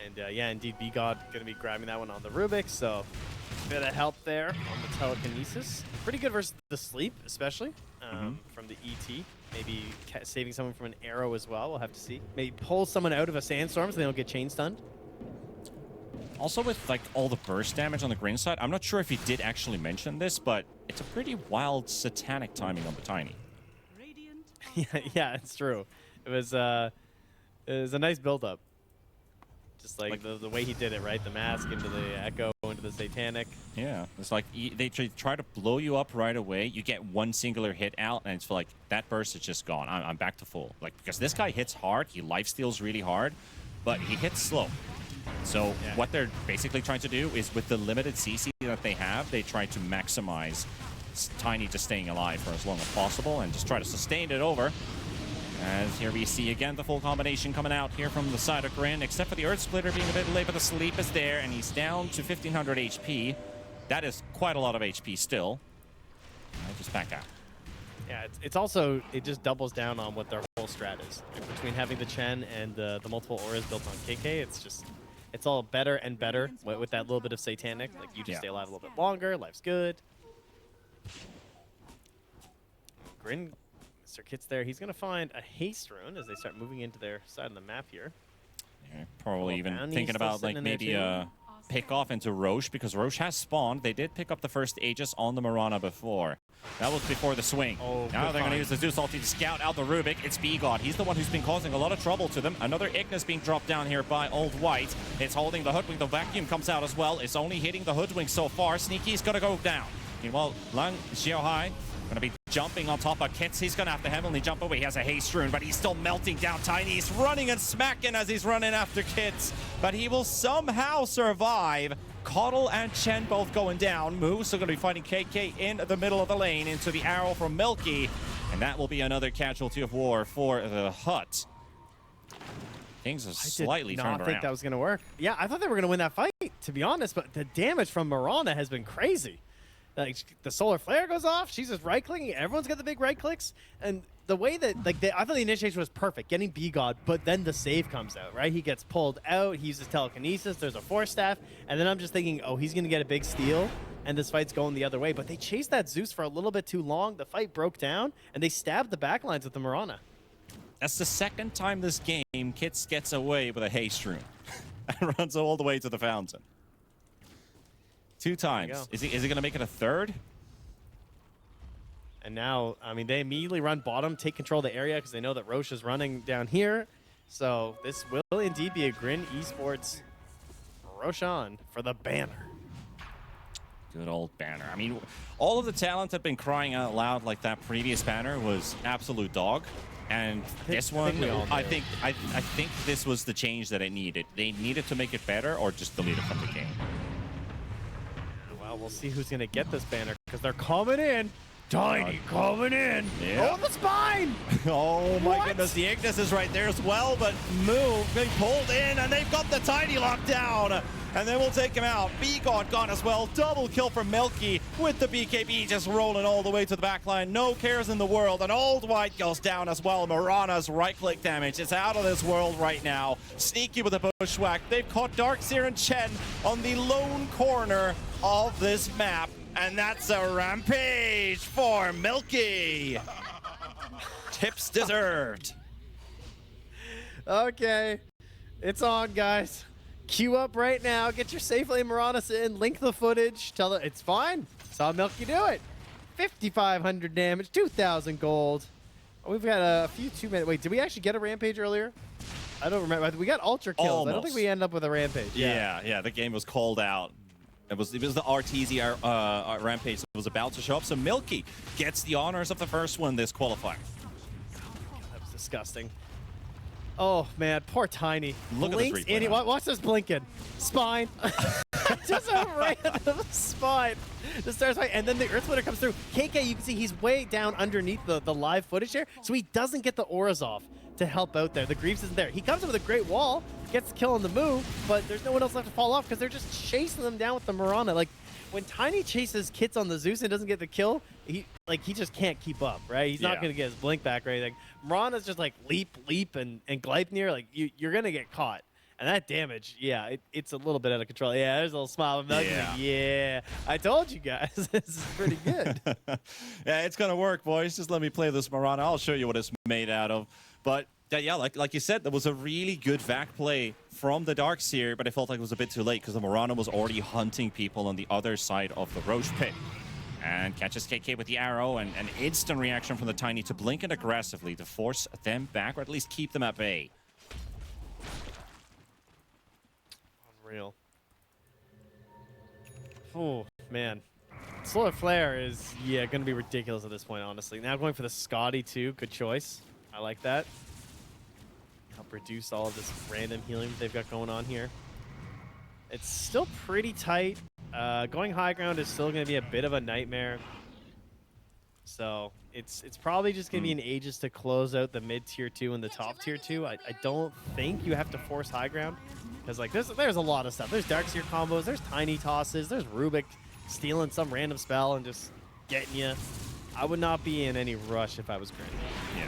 Speaker 2: And yeah, indeed, B-God going to be grabbing that one on the Rubik, so Bit of help there on the telekinesis. Pretty good versus the sleep, especially from the ET. Maybe saving someone from an arrow as well. We'll have to see. Maybe pull someone out of a sandstorm so they don't get chain stunned.
Speaker 1: Also with like all the burst damage on the GRIN side, I'm not sure if he did actually mention this, but it's a pretty wild satanic timing on the Tiny.
Speaker 2: Yeah, it's true. It was a nice build-up. Just like the way he did it, right? The mask into the echo, into the satanic.
Speaker 1: Yeah, it's like they try to blow you up right away. You get one singular hit out, and it's like that burst is just gone. I'm back to full. Like, because this guy hits hard, he lifesteals really hard, but he hits slow. So what they're basically trying to do is with the limited CC that they have, they try to maximize Tiny just staying alive for as long as possible and just try to sustain it over. As here we see again the full combination coming out here from the side of GRIN, except for the Earth Splitter being a bit late, but the sleep is there, and he's down to 1500 HP. That is quite a lot of HP still. I'll just back out.
Speaker 2: Yeah, it's also, it just doubles down on what their whole strat is. Like, between having the Chen and the multiple auras built on KK, it's just, it's all better and better with that little bit of satanic. Like, you just stay alive a little bit longer, life's good. GRIN, Mr. Kit's there. He's going to find a haste rune as they start moving into their side of the map here.
Speaker 1: Yeah, probably even thinking about like maybe a pick off into Roche, because Roche has spawned. They did pick up the first Aegis on the Mirana before. That was before the swing.
Speaker 2: Oh,
Speaker 1: now they're going to use the Zeus ulti to scout out the Rubik. It's B-God. He's the one who's been causing a lot of trouble to them. Another Ignis being dropped down here by Old White. It's holding the Hoodwink. The Vacuum comes out as well. It's only hitting the Hoodwink so far. Sneaky's going to go down. Meanwhile, Lang Xiaohai going to be jumping on top of Kits. He's going to have to heavily jump away. He has a haste rune, but he's still melting down Tiny. He's running and smacking as he's running after Kits, but he will somehow survive. Coddle and Chen both going down. Moose are going to be fighting KK in the middle of the lane into the arrow from Milky, and that will be another casualty of war for the Hut. Things are slightly turned around.
Speaker 2: I think that was going to work. Yeah, I thought they were going to win that fight, to be honest, but the damage from Mirana has been crazy. Like, the solar flare goes off, she's just right-clicking, everyone's got the big right clicks, and the way that, like, I thought the initiation was perfect, getting B-God, but then the save comes out, right? He gets pulled out, he uses telekinesis, there's a force staff, and then I'm just thinking, oh, he's gonna get a big steal, and this fight's going the other way, but they chased that Zeus for a little bit too long, the fight broke down, and they stabbed the backlines with the Mirana.
Speaker 1: That's the second time this game Kits gets away with a haste rune and runs all the way to the fountain. 2 times. Is he going to make it a third?
Speaker 2: And now, I mean, they immediately run bottom, take control of the area because they know that Roche is running down here. So this will indeed be a GRIN Esports Roshan for the banner.
Speaker 1: Good old banner. I mean, all of the talent had been crying out loud like that previous banner was absolute dog. And this one, I think this was the change that it needed. They needed to make it better or just delete it from the game.
Speaker 2: Well, we'll see who's going to get this banner because they're coming in. Tiny coming in.
Speaker 1: Yeah.
Speaker 2: Oh, the spine.
Speaker 1: Oh, my goodness. The Ignis is right there as well, but Move being pulled in, and they've got the Tiny locked down. And then we'll take him out. B-God gone as well. Double kill from Milky with the BKB just rolling all the way to the back line. No cares in the world. And Old White goes down as well. Mirana's right-click damage. It's out of this world right now. Sneaky with a bushwhack. They've caught Darkseer and Chen on the lone corner of this map. And that's a rampage for Milky. Tips deserved.
Speaker 2: Okay. It's on, guys. Queue up right now. Get your safe lane Marauders in. Link the footage. Tell it it's fine. Saw Milky do it. 5,500 damage. 2,000 gold. Oh, we've got a few 2-minute. Wait, did we actually get a rampage earlier? I don't remember. We got ultra kills. Almost. I don't think we ended up with a rampage.
Speaker 1: Yeah. The game was called out. It was the RTZ rampage that was about to show up. So Milky gets the honors of the first one this qualifier.
Speaker 2: That was disgusting. Oh man, poor Tiny.
Speaker 1: Look
Speaker 2: Blinks
Speaker 1: at this replay.
Speaker 2: Watch this blinking. Spine. Just a random spine. Just starts fighting, and then the Earth Splitter comes through. KK, you can see he's way down underneath the live footage here, so he doesn't get the auras off to help out there. The Greaves isn't there. He comes in with a great wall, gets the kill on the move, but there's no one else left to fall off because they're just chasing them down with the Mirana. Like, when Tiny chases Kits on the Zeus and doesn't get the kill, he just can't keep up, right? He's not going to get his blink back or anything. Mirana's just like leap, and Gleipnir, like, you're going to get caught. And that damage, yeah, it's a little bit out of control. Yeah, there's a little smile. I'm like, yeah, I told you guys, this is pretty good.
Speaker 1: Yeah, it's gonna work, boys. Just let me play this Mirana. I'll show you what it's made out of. But yeah, like you said, there was a really good vac play from the Darkseer, but I felt like it was a bit too late because the Mirana was already hunting people on the other side of the Roche pit. And catches KK with the arrow, and an instant reaction from the Tiny to blink it aggressively to force them back, or at least keep them at bay.
Speaker 2: Unreal. Oh, man. Solar Flare is, yeah, going to be ridiculous at this point, honestly. Now going for the Scotty, too. Good choice. I like that. Help reduce all of this random healing that they've got going on here. It's still pretty tight. Going high ground is still going to be a bit of a nightmare. So it's probably just going to be an Aegis to close out the mid tier 2 and the top tier 2. I don't think you have to force high ground. Because like there's a lot of stuff. There's Darkseer combos, there's Tiny tosses, there's Rubik stealing some random spell and just getting you. I would not be in any rush if I was GRIN.
Speaker 1: Yeah.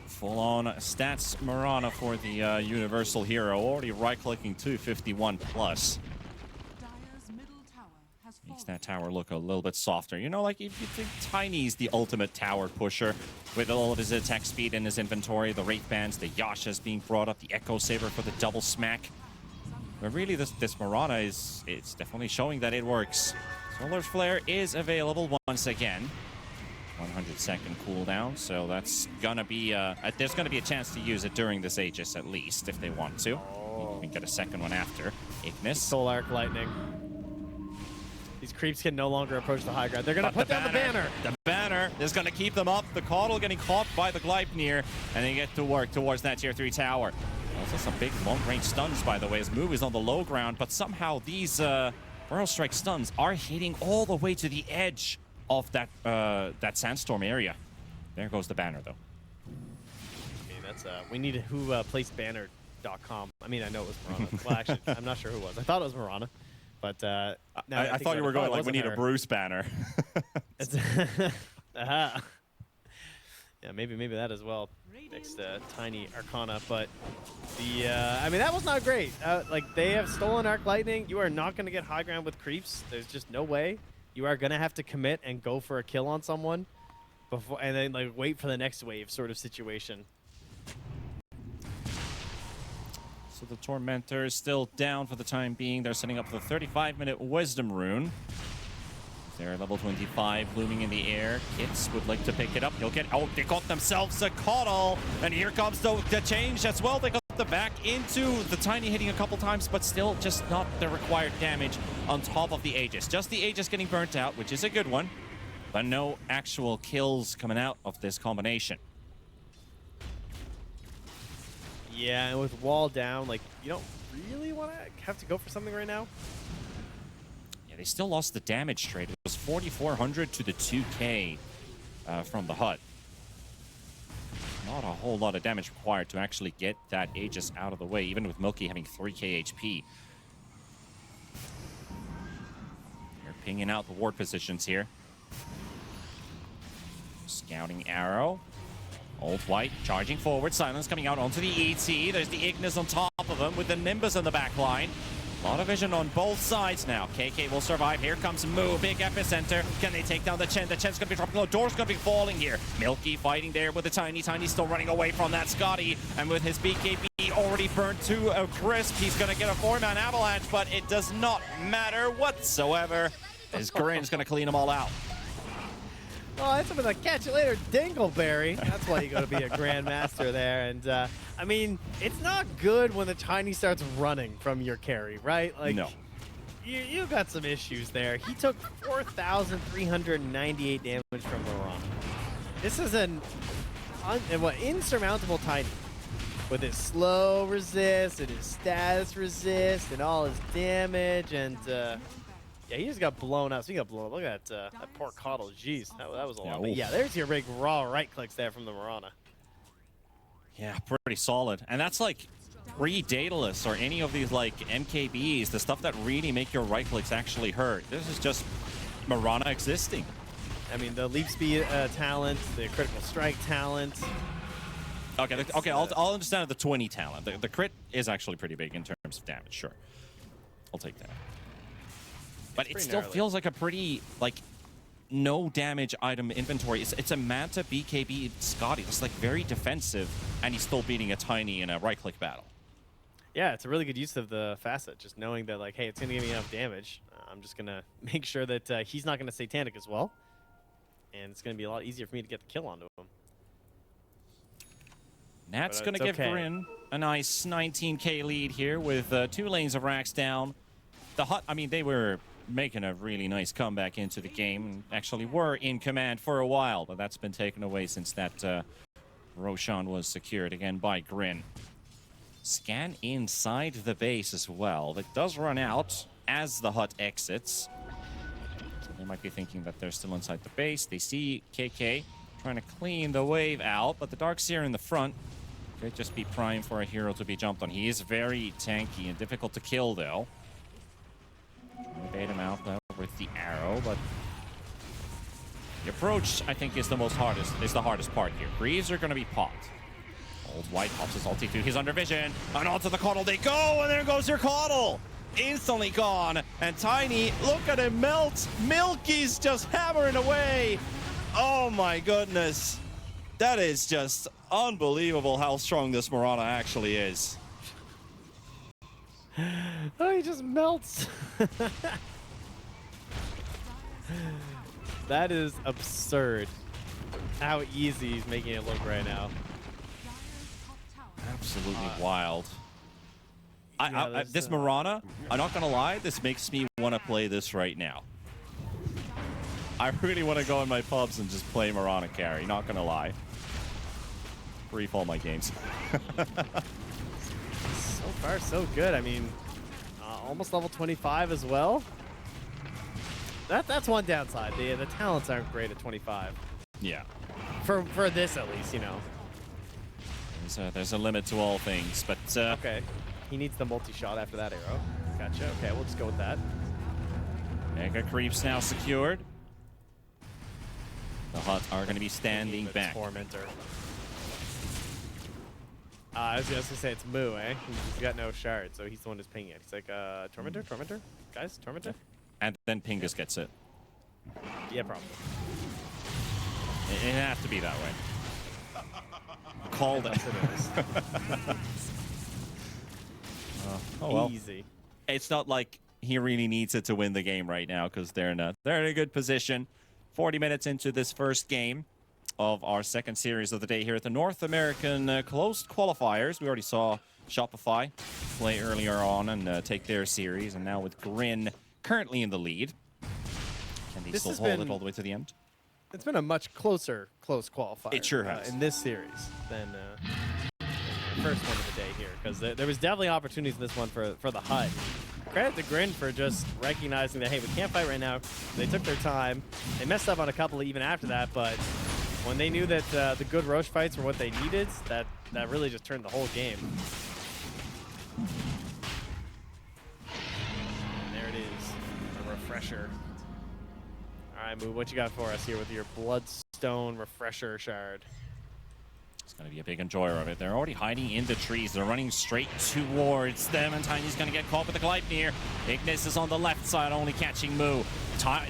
Speaker 1: Full-on stats Mirana for the Universal Hero. Already right-clicking 251 plus. Makes that tower look a little bit softer. You know, like if you think Tiny's the ultimate tower pusher with all of his attack speed in his inventory, the Wraith Bands, the Yashas being brought up, the Echo Saber for the double smack. But really, this Mirana it's definitely showing that it works. Solar Flare is available once again. 100-second cooldown, so that's gonna be there's gonna be a chance to use it during this Aegis at least if they want to. You can get a second one after. Ignis.
Speaker 2: Soul Arc Lightning. These creeps can no longer approach the high ground. They're gonna put down the banner.
Speaker 1: The banner is gonna keep them up. The Caudal getting caught by the Gleipnir, and they get to work towards that tier 3 tower. Also some big long-range stuns, by the way. His move is on the low ground, but somehow these Burrow Strike stuns are hitting all the way to the edge of that sandstorm area. There goes the banner, though.
Speaker 2: I mean, that's we need who placed banner.com. I mean, I know it was Mirana. Well, actually, I'm not sure who it was. I thought it was Mirana, but
Speaker 1: I thought you were going like we need a Bruce banner.
Speaker 2: Yeah, maybe that as well. Next Tiny Arcana, but the I mean that was not great. Like they have stolen Arc Lightning. You are not going to get high ground with creeps. There's just no way. You are going to have to commit and go for a kill on someone before, and then like wait for the next wave sort of situation.
Speaker 1: So the Tormentor is still down for the time being. They're setting up the 35-minute Wisdom Rune. They're level 25 looming in the air. Kits would like to pick it up. He'll get... Oh, they got themselves a Caudal. And here comes the change as well. They got the back into the Tiny hitting a couple times, but still just not the required damage on top of the Aegis. Just the Aegis getting burnt out, which is a good one. But no actual kills coming out of this combination.
Speaker 2: Yeah, and with wall down, like, you don't really want to have to go for something right now.
Speaker 1: They still lost the damage trade. It was 4,400 to the 2K from the hut. Not a whole lot of damage required to actually get that Aegis out of the way, even with Milky having 3K HP. They're pinging out the ward positions here. Scouting arrow. Old White charging forward. Silence coming out onto the ET. There's the Ignis on top of him with the Nimbus in the back line. A lot of vision on both sides now. KK will survive. Here comes Moo. Big epicenter. Can they take down the Chen? The Chen's going to be dropping low. Door's going to be falling here. Milky fighting there with the Tiny. Tiny still running away from that Scotty. And with his BKB already burnt to a crisp, he's going to get a 4-man avalanche, but it does not matter whatsoever. As GRIN's going to clean them all out.
Speaker 2: Oh, that's something like catch you later, Dingleberry. That's why you got to be a Grandmaster there. And I mean, it's not good when the Tiny starts running from your carry, right? Like,
Speaker 1: no.
Speaker 2: You got some issues there. He took 4,398 damage from Mirana. This is an insurmountable Tiny with his slow resist and his status resist and all his damage and. Yeah, he just got blown up. So he got blown up. Look at that poor Caudal. Jeez, that was a lot. But yeah, there's your big raw right clicks there from the Mirana.
Speaker 1: Yeah, pretty solid. And that's like pre-Daedalus or any of these like MKBs, the stuff that really make your right clicks actually hurt. This is just Mirana existing.
Speaker 2: I mean, the leap speed talent, the critical strike talent.
Speaker 1: Okay, okay, I'll understand the 20 talent. The crit is actually pretty big in terms of damage, sure. I'll take that. But it still feels like a pretty, like, no damage item inventory. It's a Manta BKB Scotty that's like very defensive, and he's still beating a Tiny in a right-click battle.
Speaker 2: Yeah, it's a really good use of the facet, just knowing that, like, hey, it's going to give me enough damage. I'm just going to make sure that he's not going to Satanic as well. And it's going to be a lot easier for me to get the kill onto him.
Speaker 1: Nat's going to give GRIN a nice 19k lead here with 2 lanes of racks down. The Hut, I mean, they were making a really nice comeback into the game and actually were in command for a while, but that's been taken away since that Roshan was secured again by GRIN. Scan inside the base as well. That does run out as the Hut exits. So they might be thinking that they're still inside the base. They see KK trying to clean the wave out, but the Darkseer in the front could just be prime for a hero to be jumped on. He is very tanky and difficult to kill, though. Trying to bait him out, though, with the arrow, but the approach, I think, is the hardest part here. Greaves are going to be popped. Old White pops his ulti through his under vision, and onto the Coddle they go, and there goes your Coddle! Instantly gone, and Tiny, look at him melt! Milky's just hammering away! Oh my goodness. That is just unbelievable how strong this Mirana actually is.
Speaker 2: Oh, he just melts. That is absurd. How easy he's making it look right now.
Speaker 1: Absolutely wild.
Speaker 2: Yeah,
Speaker 1: this Mirana, I'm not gonna lie, this makes me want to play this right now. I really want to go in my pubs and just play Mirana carry, not gonna lie. Brief all my games.
Speaker 2: So far, so good. I mean, almost level 25 as well. That's one downside. The talents aren't great at 25.
Speaker 1: Yeah.
Speaker 2: For this, at least, you know.
Speaker 1: There's a limit to all things, but...
Speaker 2: okay. He needs the multi-shot after that arrow. Gotcha. Okay, we'll just go with that.
Speaker 1: Mega creeps now secured. The Hut are going to be standing back.
Speaker 2: Tormentor. I was going to say it's Moo, eh? He's got no shard, so he's the one who's pinging it. He's like, Tormentor? Tormentor? Guys, Tormentor?
Speaker 1: And then Pingus gets it.
Speaker 2: Yeah, probably.
Speaker 1: It has to be that way. Called it. Oh well.
Speaker 2: Easy.
Speaker 1: It's not like he really needs it to win the game right now because they're in a good position. 40 minutes into this first game of our second series of the day here at the North American Closed Qualifiers. We already saw Shopify play earlier on and take their series, and now with GRIN currently in the lead. Can they still hold it all the way to the end?
Speaker 2: It's been a much closer close qualifier.
Speaker 1: It sure has.
Speaker 2: In this series than the first one of the day here, because there was definitely opportunities in this one for the Hut. Credit to GRIN for just recognizing that, hey, we can't fight right now. They took their time. They messed up on a couple even after that, but when they knew that the good Roche fights were what they needed, that really just turned the whole game. And there it is, a refresher. All right, Moo, what you got for us here with your Bloodstone Refresher Shard?
Speaker 1: It's going to be a big enjoyer of it. They're already hiding in the trees. They're running straight towards them, and Tiny's going to get caught with the Gleipnir. Ignis is on the left side, only catching Moo.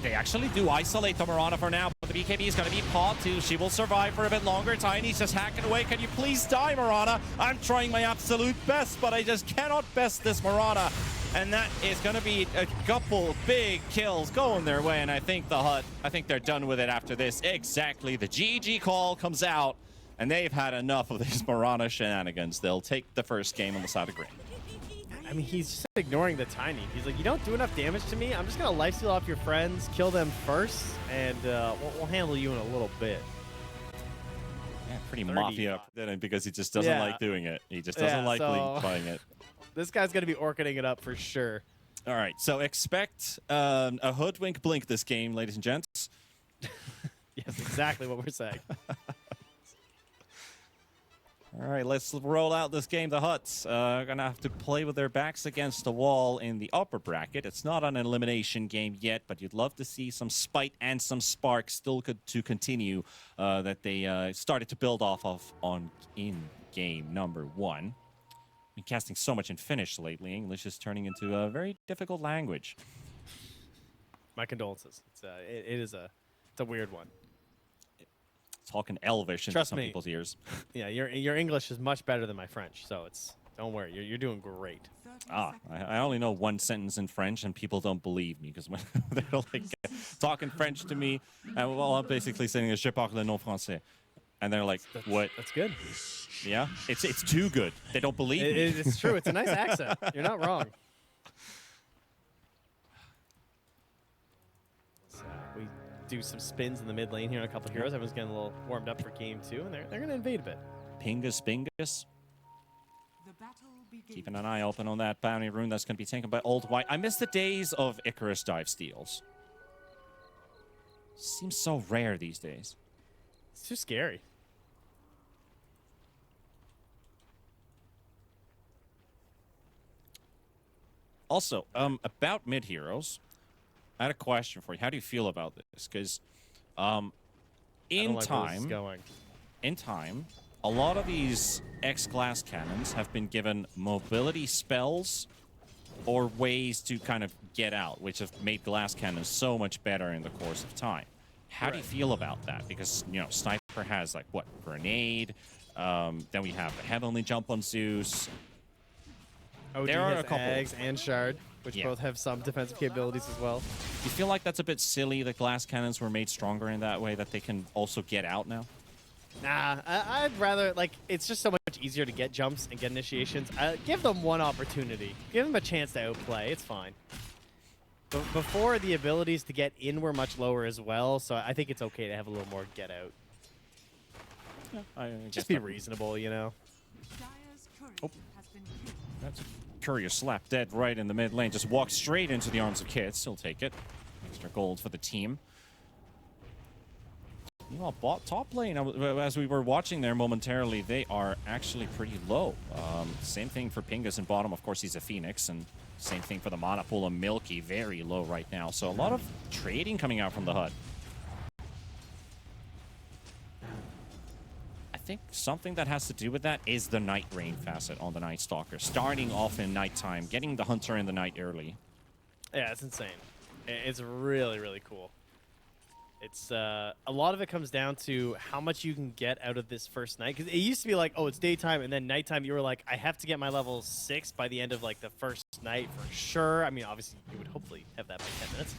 Speaker 1: They actually do isolate the Mirana for now, but the BKB is going to be caught too. She will survive for a bit longer. Tiny's just hacking away. Can you please die, Mirana? I'm trying my absolute best, but I just cannot best this Mirana. And that is going to be a couple big kills going their way, and I think the Hut, I think they're done with it after this. Exactly. The GG call comes out, and they've had enough of these Mirana shenanigans. They'll take the first game on the side of GRIN.
Speaker 2: I mean, he's just ignoring the Tiny. He's like, you don't do enough damage to me. I'm just going to lifesteal off your friends, kill them first, and we'll handle you in a little bit.
Speaker 1: Yeah, pretty mafia because he just doesn't like doing it. He just doesn't like playing it.
Speaker 2: This guy's going to be orchiding it up for sure.
Speaker 1: All right, so expect a hoodwink blink this game, ladies and gents.
Speaker 2: Yes, exactly what we're saying.
Speaker 1: All right, let's roll out this game. The Huts are going to have to play with their backs against the wall in the upper bracket. It's not an elimination game yet, but you'd love to see some spite and some spark still to continue that they started to build off of in game number 1. Been casting so much in Finnish lately. English is turning into a very difficult language.
Speaker 2: My condolences. It's a weird one.
Speaker 1: Talking Elvish into
Speaker 2: Trust
Speaker 1: some
Speaker 2: me.
Speaker 1: people's ears.
Speaker 2: Yeah, your English is much better than my French, so don't worry. You're doing great.
Speaker 1: I only know one sentence in French, and people don't believe me because when they're like talking French to me, and well, I'm basically saying "Je parle non français," and they're like, "What?
Speaker 2: That's good.
Speaker 1: Yeah, it's too good. They don't believe me."
Speaker 2: It's true. It's a nice accent. You're not wrong. So we do some spins in the mid lane here on a couple of heroes. Everyone's getting a little warmed up for game 2, and they're going to invade a bit.
Speaker 1: Pingus. Keeping an eye open on that bounty rune that's going to be taken by Old White. I miss the days of Icarus dive steals. Seems so rare these days.
Speaker 2: It's too scary.
Speaker 1: Also, about mid heroes, I had a question for you. How do you feel about this? Because in time, a lot of these X-glass cannons have been given mobility spells or ways to kind of get out, which have made glass cannons so much better in the course of time. How do you feel about that? Because, you know, Sniper has, like, what, Grenade? Then we have the Heavenly Jump on Zeus.
Speaker 2: OG
Speaker 1: There are
Speaker 2: has
Speaker 1: a couple.
Speaker 2: Ags and Shard, which both have some defensive capabilities as well.
Speaker 1: Do you feel like that's a bit silly that glass cannons were made stronger in that way, that they can also get out now?
Speaker 2: Nah, I'd rather, like, it's just so much easier to get jumps and get initiations. Give them one opportunity. Give them a chance to outplay. It's fine. But before, the abilities to get in were much lower as well, so I think it's okay to have a little more get out.
Speaker 1: Yeah, I
Speaker 2: just be reasonable, you know?
Speaker 1: Oh. That's a Courier slap dead right in the mid lane. Just walks straight into the arms of Kids. He'll take it. Extra gold for the team. Meanwhile, top lane, as we were watching there momentarily, they are actually pretty low. Same thing for Pingus in bottom. Of course, he's a Phoenix. And same thing for the mana pool of Milky. Very low right now. So a lot of trading coming out from the HUD. I think something that has to do with that is the Night Rain facet on the Night Stalker. Starting off in nighttime, getting the Hunter in the night early.
Speaker 2: Yeah, it's insane. It's really, really cool. It's a lot of it comes down to how much you can get out of this first night. Because it used to be like, oh, it's daytime, and then nighttime, you were like, I have to get my level 6 by the end of like the first night for sure. I mean, obviously, you would hopefully have that by 10 minutes.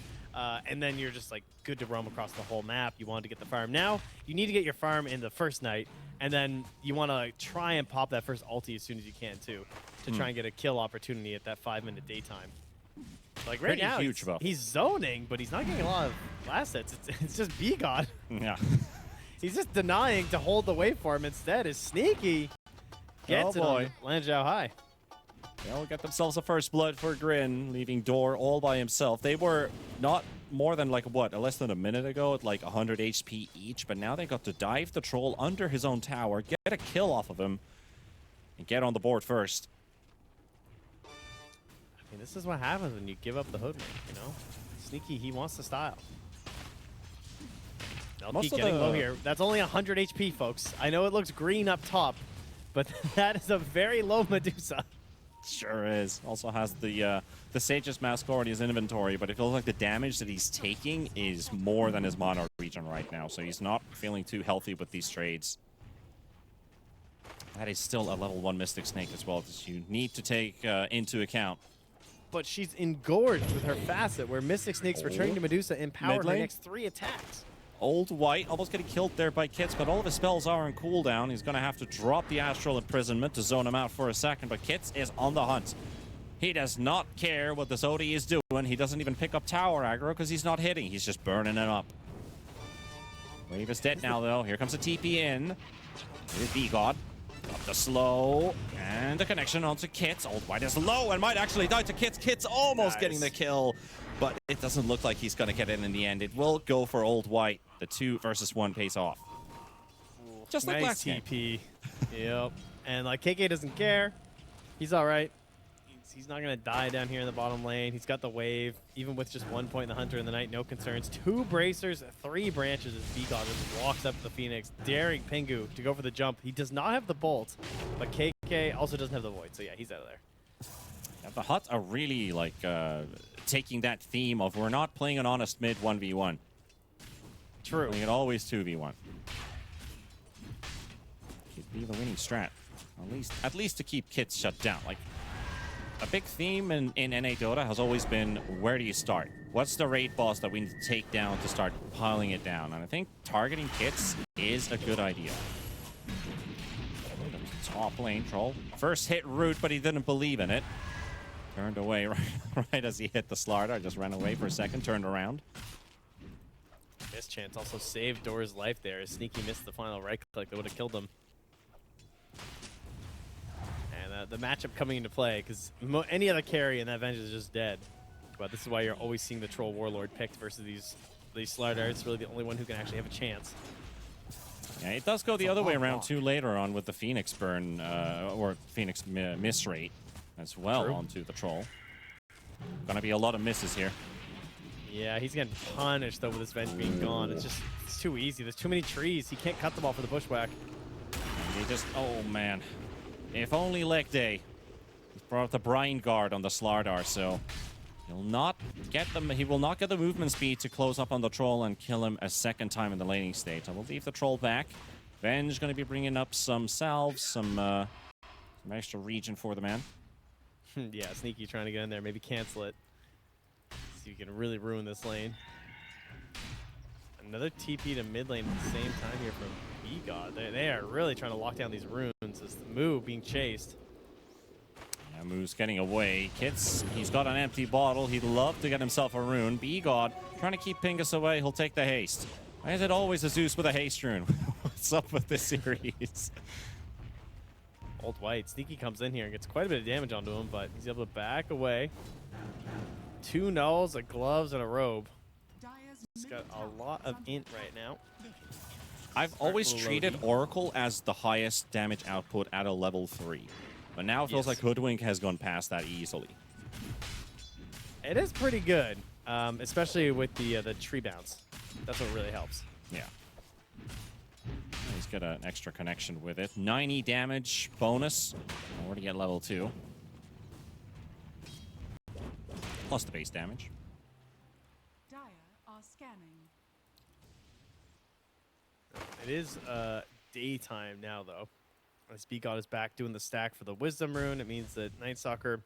Speaker 2: And then you're just like good to roam across the whole map. You want to get the farm. Now, you need to get your farm in the first night, and then you want to try and pop that first ulti as soon as you can, too, to try and get a kill opportunity at that 5-minute daytime. Like right now, he's zoning, but he's not getting a lot of assets. It's just B-God.
Speaker 1: Yeah.
Speaker 2: He's just denying to hold the waveform instead. Is sneaky. Gets it on Lanzhou High.
Speaker 1: They'll get themselves a first blood for Grin, leaving Door all by himself. They were not more than like, what, less than a minute ago at like 100 HP each, but now they got to dive the troll under his own tower, get a kill off of him, and get on the board first.
Speaker 2: I mean, this is what happens when you give up the hoodwink, you know? Sneaky, he wants the style. They'll keep getting low here. That's only 100 HP, folks. I know it looks green up top, but that is a very low Medusa.
Speaker 1: Sure is. Also has the Sage's Mask already in his inventory, but it feels like the damage that he's taking is more than his mana regen right now, so he's not feeling too healthy with these trades. That is still a level 1 Mystic Snake as well, that you need to take into account.
Speaker 2: But she's engorged with her facet, where Mystic Snake's returning to Medusa empower her next 3 attacks.
Speaker 1: Old White almost getting killed there by Kits, but all of his spells are on cooldown. He's going to have to drop the Astral Imprisonment to zone him out for a second, but Kits is on the hunt. He does not care what this OD is doing. He doesn't even pick up tower aggro because he's not hitting. He's just burning it up. Wave is dead now, though. Here comes a TP in. With B-God. Up the slow. And the connection onto Kits. Old White is low and might actually die to Kits. Kits almost getting the kill. But it doesn't look like he's going to get in the end. It will go for Old White. The 2 versus 1 pays off. Just like last
Speaker 2: TP. Yep. And like KK doesn't care. He's all right. He's not going to die down here in the bottom lane. He's got the wave. Even with just 1 point in the Hunter in the Night, no concerns. 2 bracers, 3 branches as Beacon just walks up to the Phoenix, daring Pingu to go for the jump. He does not have the bolt, but KK also doesn't have the void. So yeah, he's out of there.
Speaker 1: Yeah, the Hutt are really like taking that theme of we're not playing an honest mid 1v1.
Speaker 2: True.
Speaker 1: Playing it always 2v1. Could be the winning strat. At least to keep kits shut down. Like, a big theme in NA Dota has always been, where do you start? What's the raid boss that we need to take down to start piling it down? And I think targeting kits is a good idea. Top lane troll. First hit root, but he didn't believe in it. Turned away right as he hit the Slardar. Just ran away for a second, turned around.
Speaker 2: This chance also saved Dora's life there. Sneaky missed the final right click that would have killed him. And the matchup coming into play, because any other carry in that Vengeance is just dead. But this is why you're always seeing the Troll Warlord picked versus these Slardar. It's really the only one who can actually have a chance.
Speaker 1: Yeah, it does go the other way around too later on with the Phoenix burn, or Phoenix miss rate as well onto the Troll. Gonna be a lot of misses here.
Speaker 2: Yeah, he's getting punished though with this Venge being gone. It's too easy. There's too many trees. He can't cut them all for the bushwhack.
Speaker 1: And he just, oh man. If only leg day. He's brought up the Brine Guard on the Slardar, so he'll not get them. He will not get the movement speed to close up on the Troll and kill him a second time in the laning stage. I will leave the Troll back. Venge going to be bringing up some salves, some extra regen for the man.
Speaker 2: Yeah, Sneaky trying to get in there, maybe cancel it. So you can really ruin this lane. Another TP to mid lane at the same time here from B-God. They are really trying to lock down these runes as the Moo being chased.
Speaker 1: Yeah, Moo's getting away. Kits, he's got an empty bottle. He'd love to get himself a rune. B-God trying to keep Pingus away. He'll take the haste. Why is it always a Zeus with a haste rune? What's up with this series?
Speaker 2: Old White. Sneaky comes in here and gets quite a bit of damage onto him, but he's able to back away. 2 nulls, a gloves, and a robe. He's got a lot of int right now.
Speaker 1: I've always treated Oracle as the highest damage output at a level 3. But now it feels like Hoodwink has gone past that easily.
Speaker 2: It is pretty good, especially with the tree bounce. That's what really helps.
Speaker 1: Yeah. He's got an extra connection with it. 90 damage bonus. Already at level 2. Plus the base damage.
Speaker 3: Dire are scanning.
Speaker 2: It is daytime now, though. As B-God is back doing the stack for the Wisdom Rune, it means that Night Stalker,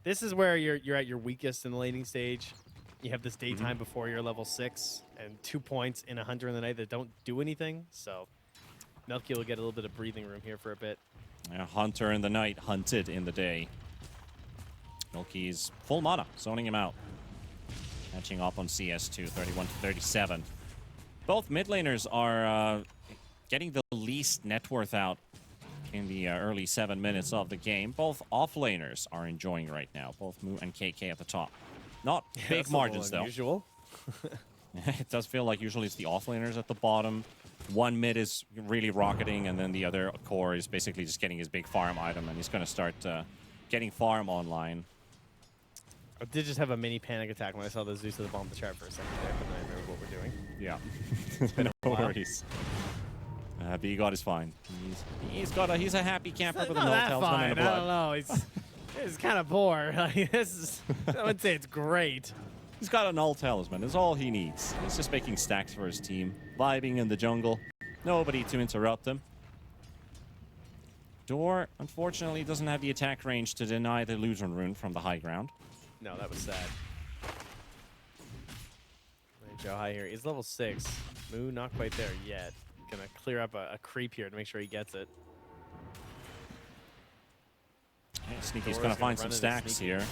Speaker 2: this is where you're at your weakest in the laning stage. You have this daytime before you're level 6, and 2 points in a Hunter in the Night that don't do anything. So Milky will get a little bit of breathing room here for a bit.
Speaker 1: Yeah, Hunter in the Night, hunted in the day. Milky's full mana, zoning him out. Catching up on CS2, 31 to 37. Both mid laners are getting the least net worth out in the early 7 minutes of the game. Both off laners are enjoying right now. Both Moo and KK at the top. Not big margins, though.
Speaker 2: Unusual.
Speaker 1: It does feel like usually it's the off laners at the bottom. One mid is really rocketing, and then the other core is basically just getting his big farm item, and he's going to start getting farm online.
Speaker 2: I did just have a mini panic attack when I saw the Zeus of the bomb the chart for a second there, but then I remember what we're doing.
Speaker 1: Yeah. It's been no worries. B-God is fine. He's a happy camper with a null talisman and a blood.
Speaker 2: I don't know. It's kind of poor. Like, I wouldn't say it's great.
Speaker 1: He's got a null talisman. That's all he needs. He's just making stacks for his team, vibing in the jungle. Nobody to interrupt him. Door, unfortunately, doesn't have the attack range to deny the illusion rune from the high ground.
Speaker 2: No, that was sad. Joe High here is level 6. Moo not quite there yet. Gonna clear up a creep here to make sure he gets it.
Speaker 1: Yeah, Sneaky's gonna find some stacks here.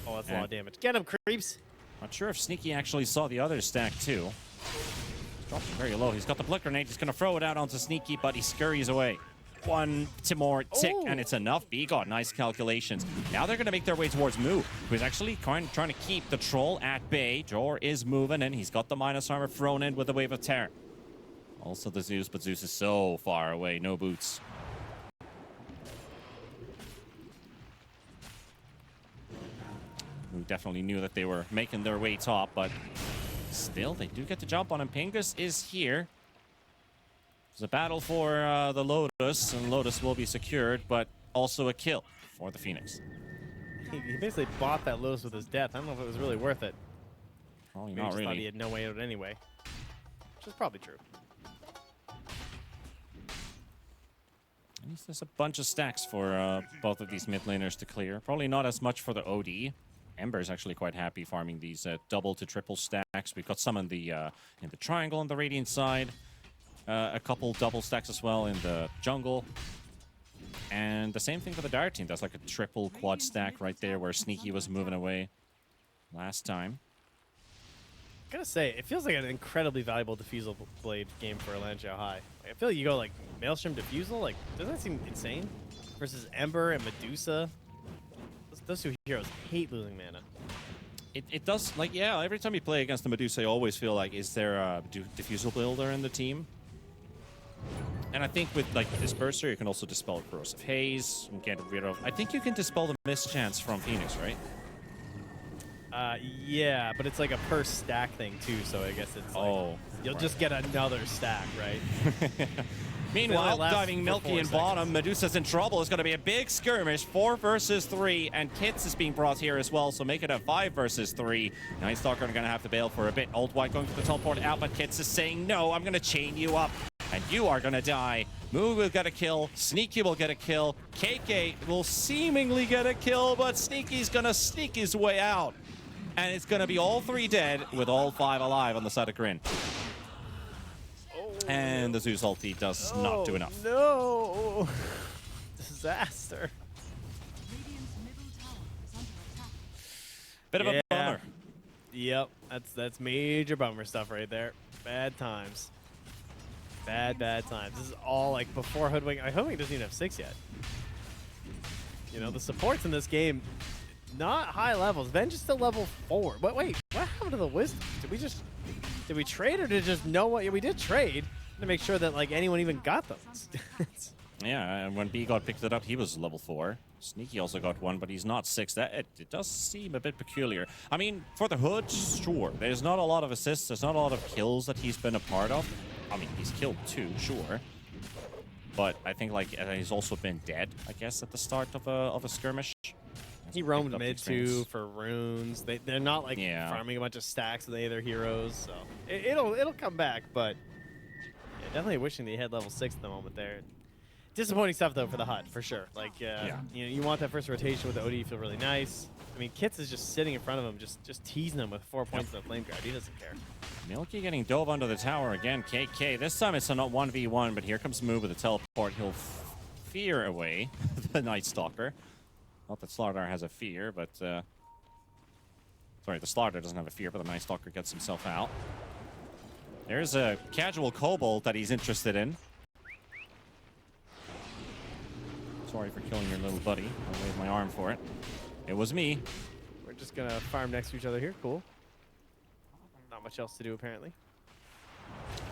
Speaker 2: Oh, that's a lot of damage. Get him, creeps! Not
Speaker 1: sure if Sneaky actually saw the other stack too. He's dropped it very low. He's got the Blick Grenade. He's gonna throw it out onto Sneaky, but he scurries away. One more tick, and it's enough. B-God, nice calculations. Now they're going to make their way towards Moo, who's actually trying to keep the Troll at bay. Jor is moving, and he's got the minus armor thrown in with the Wave of Terror. Also the Zeus, but Zeus is so far away. No boots. definitely knew that they were making their way top, but still, they do get the jump on him. Pingus is here. There's a battle for the Lotus, and Lotus will be secured, but also a kill for the Phoenix.
Speaker 2: He basically bought that Lotus with his death. I don't know if it was really worth it.
Speaker 1: Probably
Speaker 2: Maybe
Speaker 1: not
Speaker 2: he just thought he
Speaker 1: really.
Speaker 2: had no way out anyway. Which is probably true.
Speaker 1: At least there's a bunch of stacks for both of these mid laners to clear. Probably not as much for the OD. Ember's actually quite happy farming these double to triple stacks. We've got some in the triangle on the Radiant side. A couple double stacks as well in the jungle. And the same thing for the Dire team. That's like a triple quad stack right there where Sneaky was moving away last time.
Speaker 2: I gotta say, it feels like an incredibly valuable Diffusal Blade game for Lanzhou High. Like, I feel like you go like Maelstrom Diffusal, like, doesn't that seem insane? Versus Ember and Medusa. Those two heroes hate losing mana.
Speaker 1: It does, like, yeah, every time you play against the Medusa, you always feel like, is there a Diffusal builder in the team? And I think with, like, Disperser, you can also dispel Corrosive Haze and get rid of... I think you can dispel the Mischance from Phoenix, right?
Speaker 2: Yeah, but it's like a per stack thing too, so I guess it's like, you'll just get another stack, right?
Speaker 1: Meanwhile,
Speaker 2: lasts
Speaker 1: diving
Speaker 2: for
Speaker 1: Milky
Speaker 2: 4
Speaker 1: in bottom, Medusa's in trouble. It's going to be a big skirmish, 4 versus 3, and Kits is being brought here as well, so make it a 5 versus 3. Night Stalker are going to have to bail for a bit. Old White going to the teleport out, but Kits is saying, no, I'm going to chain you up, and you are going to die. Moo will get a kill, Sneaky will get a kill, KK will seemingly get a kill, but Sneaky's going to sneak his way out. And it's going to be all 3 dead with all 5 alive on the side of GRIN. And the Zeus ulti does not do enough.
Speaker 2: No! Disaster.
Speaker 3: Radiant's middle tower is under attack.
Speaker 1: Bit of a bummer.
Speaker 2: Yep, that's major bummer stuff right there. Bad times. Bad times. This is all like before Hoodwink. Hoodwink doesn't even have 6 yet. You know, the supports in this game, not high levels. Venge is still level 4. But wait, what happened to the Wisdom? Did we trade or did just know what? Yeah, we did trade to make sure that like anyone even got them.
Speaker 1: Yeah, and when B God picked it up, he was level 4. Sneaky also got 1, but he's not 6. It does seem a bit peculiar. I mean, for the Hood, sure. There's not a lot of assists. There's not a lot of kills that he's been a part of. I mean, he's killed 2, sure. But I think like he's also been dead, I guess, at the start of a skirmish.
Speaker 2: He roamed mid too for runes. They're not like farming a bunch of stacks with any of their heroes, so it'll come back. But yeah, definitely wishing that he had level 6 at the moment there. Disappointing stuff though for the Hut for sure. Like you know, you want that first rotation with the OD, feel really nice. I mean, Kits is just sitting in front of him, just teasing him with 4 points of the flame guard. He doesn't care.
Speaker 1: Milky getting dove under the tower again. KK. This time it's not 1v1, but here comes Moo with a teleport. He'll fear away the Night Stalker. Not that Slardar has a fear, but... sorry, the Slardar doesn't have a fear, but the Night Stalker gets himself out. There's a casual Kobold that he's interested in. Sorry for killing your little buddy. I'll wave my arm for it. It was me.
Speaker 2: We're just gonna farm next to each other here. Cool. Not much else to do, apparently.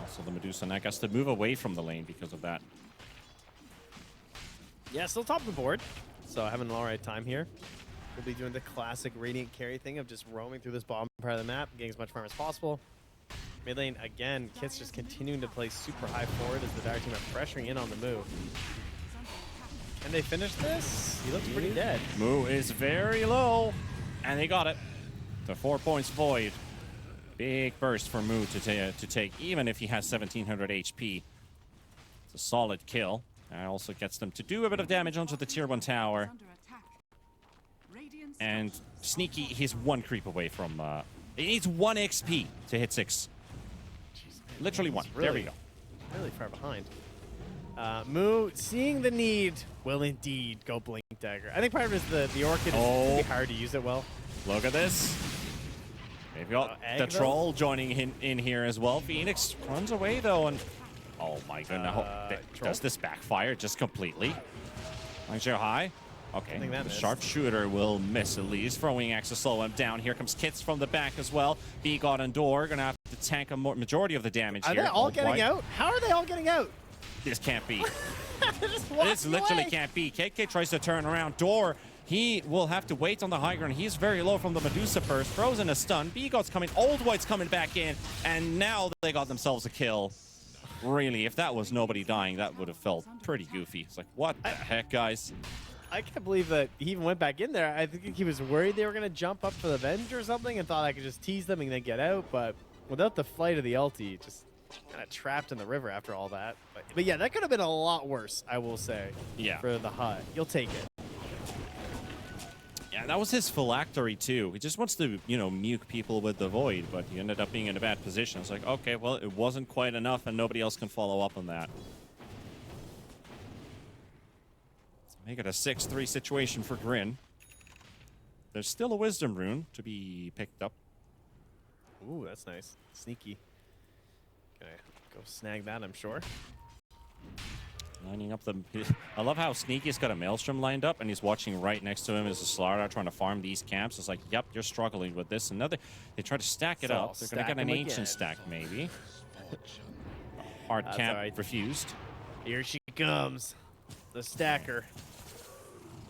Speaker 1: Also, the Medusa Neck has to move away from the lane because of that.
Speaker 2: Yeah, still top of the board. So having an alright time here. We'll be doing the classic Radiant carry thing of just roaming through this bottom part of the map, getting as much farm as possible. Mid lane, again, Kit's just continuing to play super high forward as the Dire team are pressuring in on the move. Can they finish this? He looks pretty dead.
Speaker 1: Moo is very low, and they got it. The 4 points void. Big burst for Moo to take, even if he has 1700 HP. It's a solid kill. That also gets them to do a bit of damage onto the tier 1 tower. And Sneaky, he's 1 creep away from... he needs 1 XP to hit 6. Jeez, literally 1.
Speaker 2: Really,
Speaker 1: there we go.
Speaker 2: Really far behind. Moo, seeing the need, will indeed go Blink Dagger. I think part of it is the Orchid is really hard to use it well.
Speaker 1: Look at this. They've got the Troll joining in here as well. Phoenix runs away, though, and... Oh, my goodness. Does this backfire just completely? Lanzhou High? Okay, the sharpshooter will miss at least. Throwing axe to slow him down. Here comes Kits from the back as well. B-God and Door gonna have to tank a majority of the damage here.
Speaker 2: Are they all getting out? How are they all getting out?
Speaker 1: This can't be.
Speaker 2: This
Speaker 1: literally can't be. KK tries to turn around. Door He will have to wait on the high ground. He's very low from the Medusa burst. Throws in a stun. Bigot's coming. Old White's coming back in. And now they got themselves a kill. Really, if that was nobody dying, that would have felt pretty goofy. It's like, what the heck, guys?
Speaker 2: I can't believe that he even went back in there. I think he was worried they were going to jump up for the Venge or something and thought I could just tease them and then get out. But without the flight of the ulti, just kind of trapped in the river after all that. But yeah, that could have been a lot worse, I will say, for the HUD. You'll take it.
Speaker 1: Yeah, that was his phylactery, too. He just wants to, you know, nuke people with the Void, but he ended up being in a bad position. It's like, okay, well, it wasn't quite enough, and nobody else can follow up on that. Make it a 6-3 situation for GRIN. There's still a Wisdom Rune to be picked up.
Speaker 2: Ooh, that's nice. Sneaky. Gonna go snag that, I'm sure.
Speaker 1: Lining up the... I love how Sneaky's got a Maelstrom lined up, and he's watching right next to him as a Slardar trying to farm these camps. It's like, yep, you're struggling with this. Another... They try to stack it up. They're going to get an Ancient stack, maybe. Hard camp refused.
Speaker 2: Here she comes. The stacker.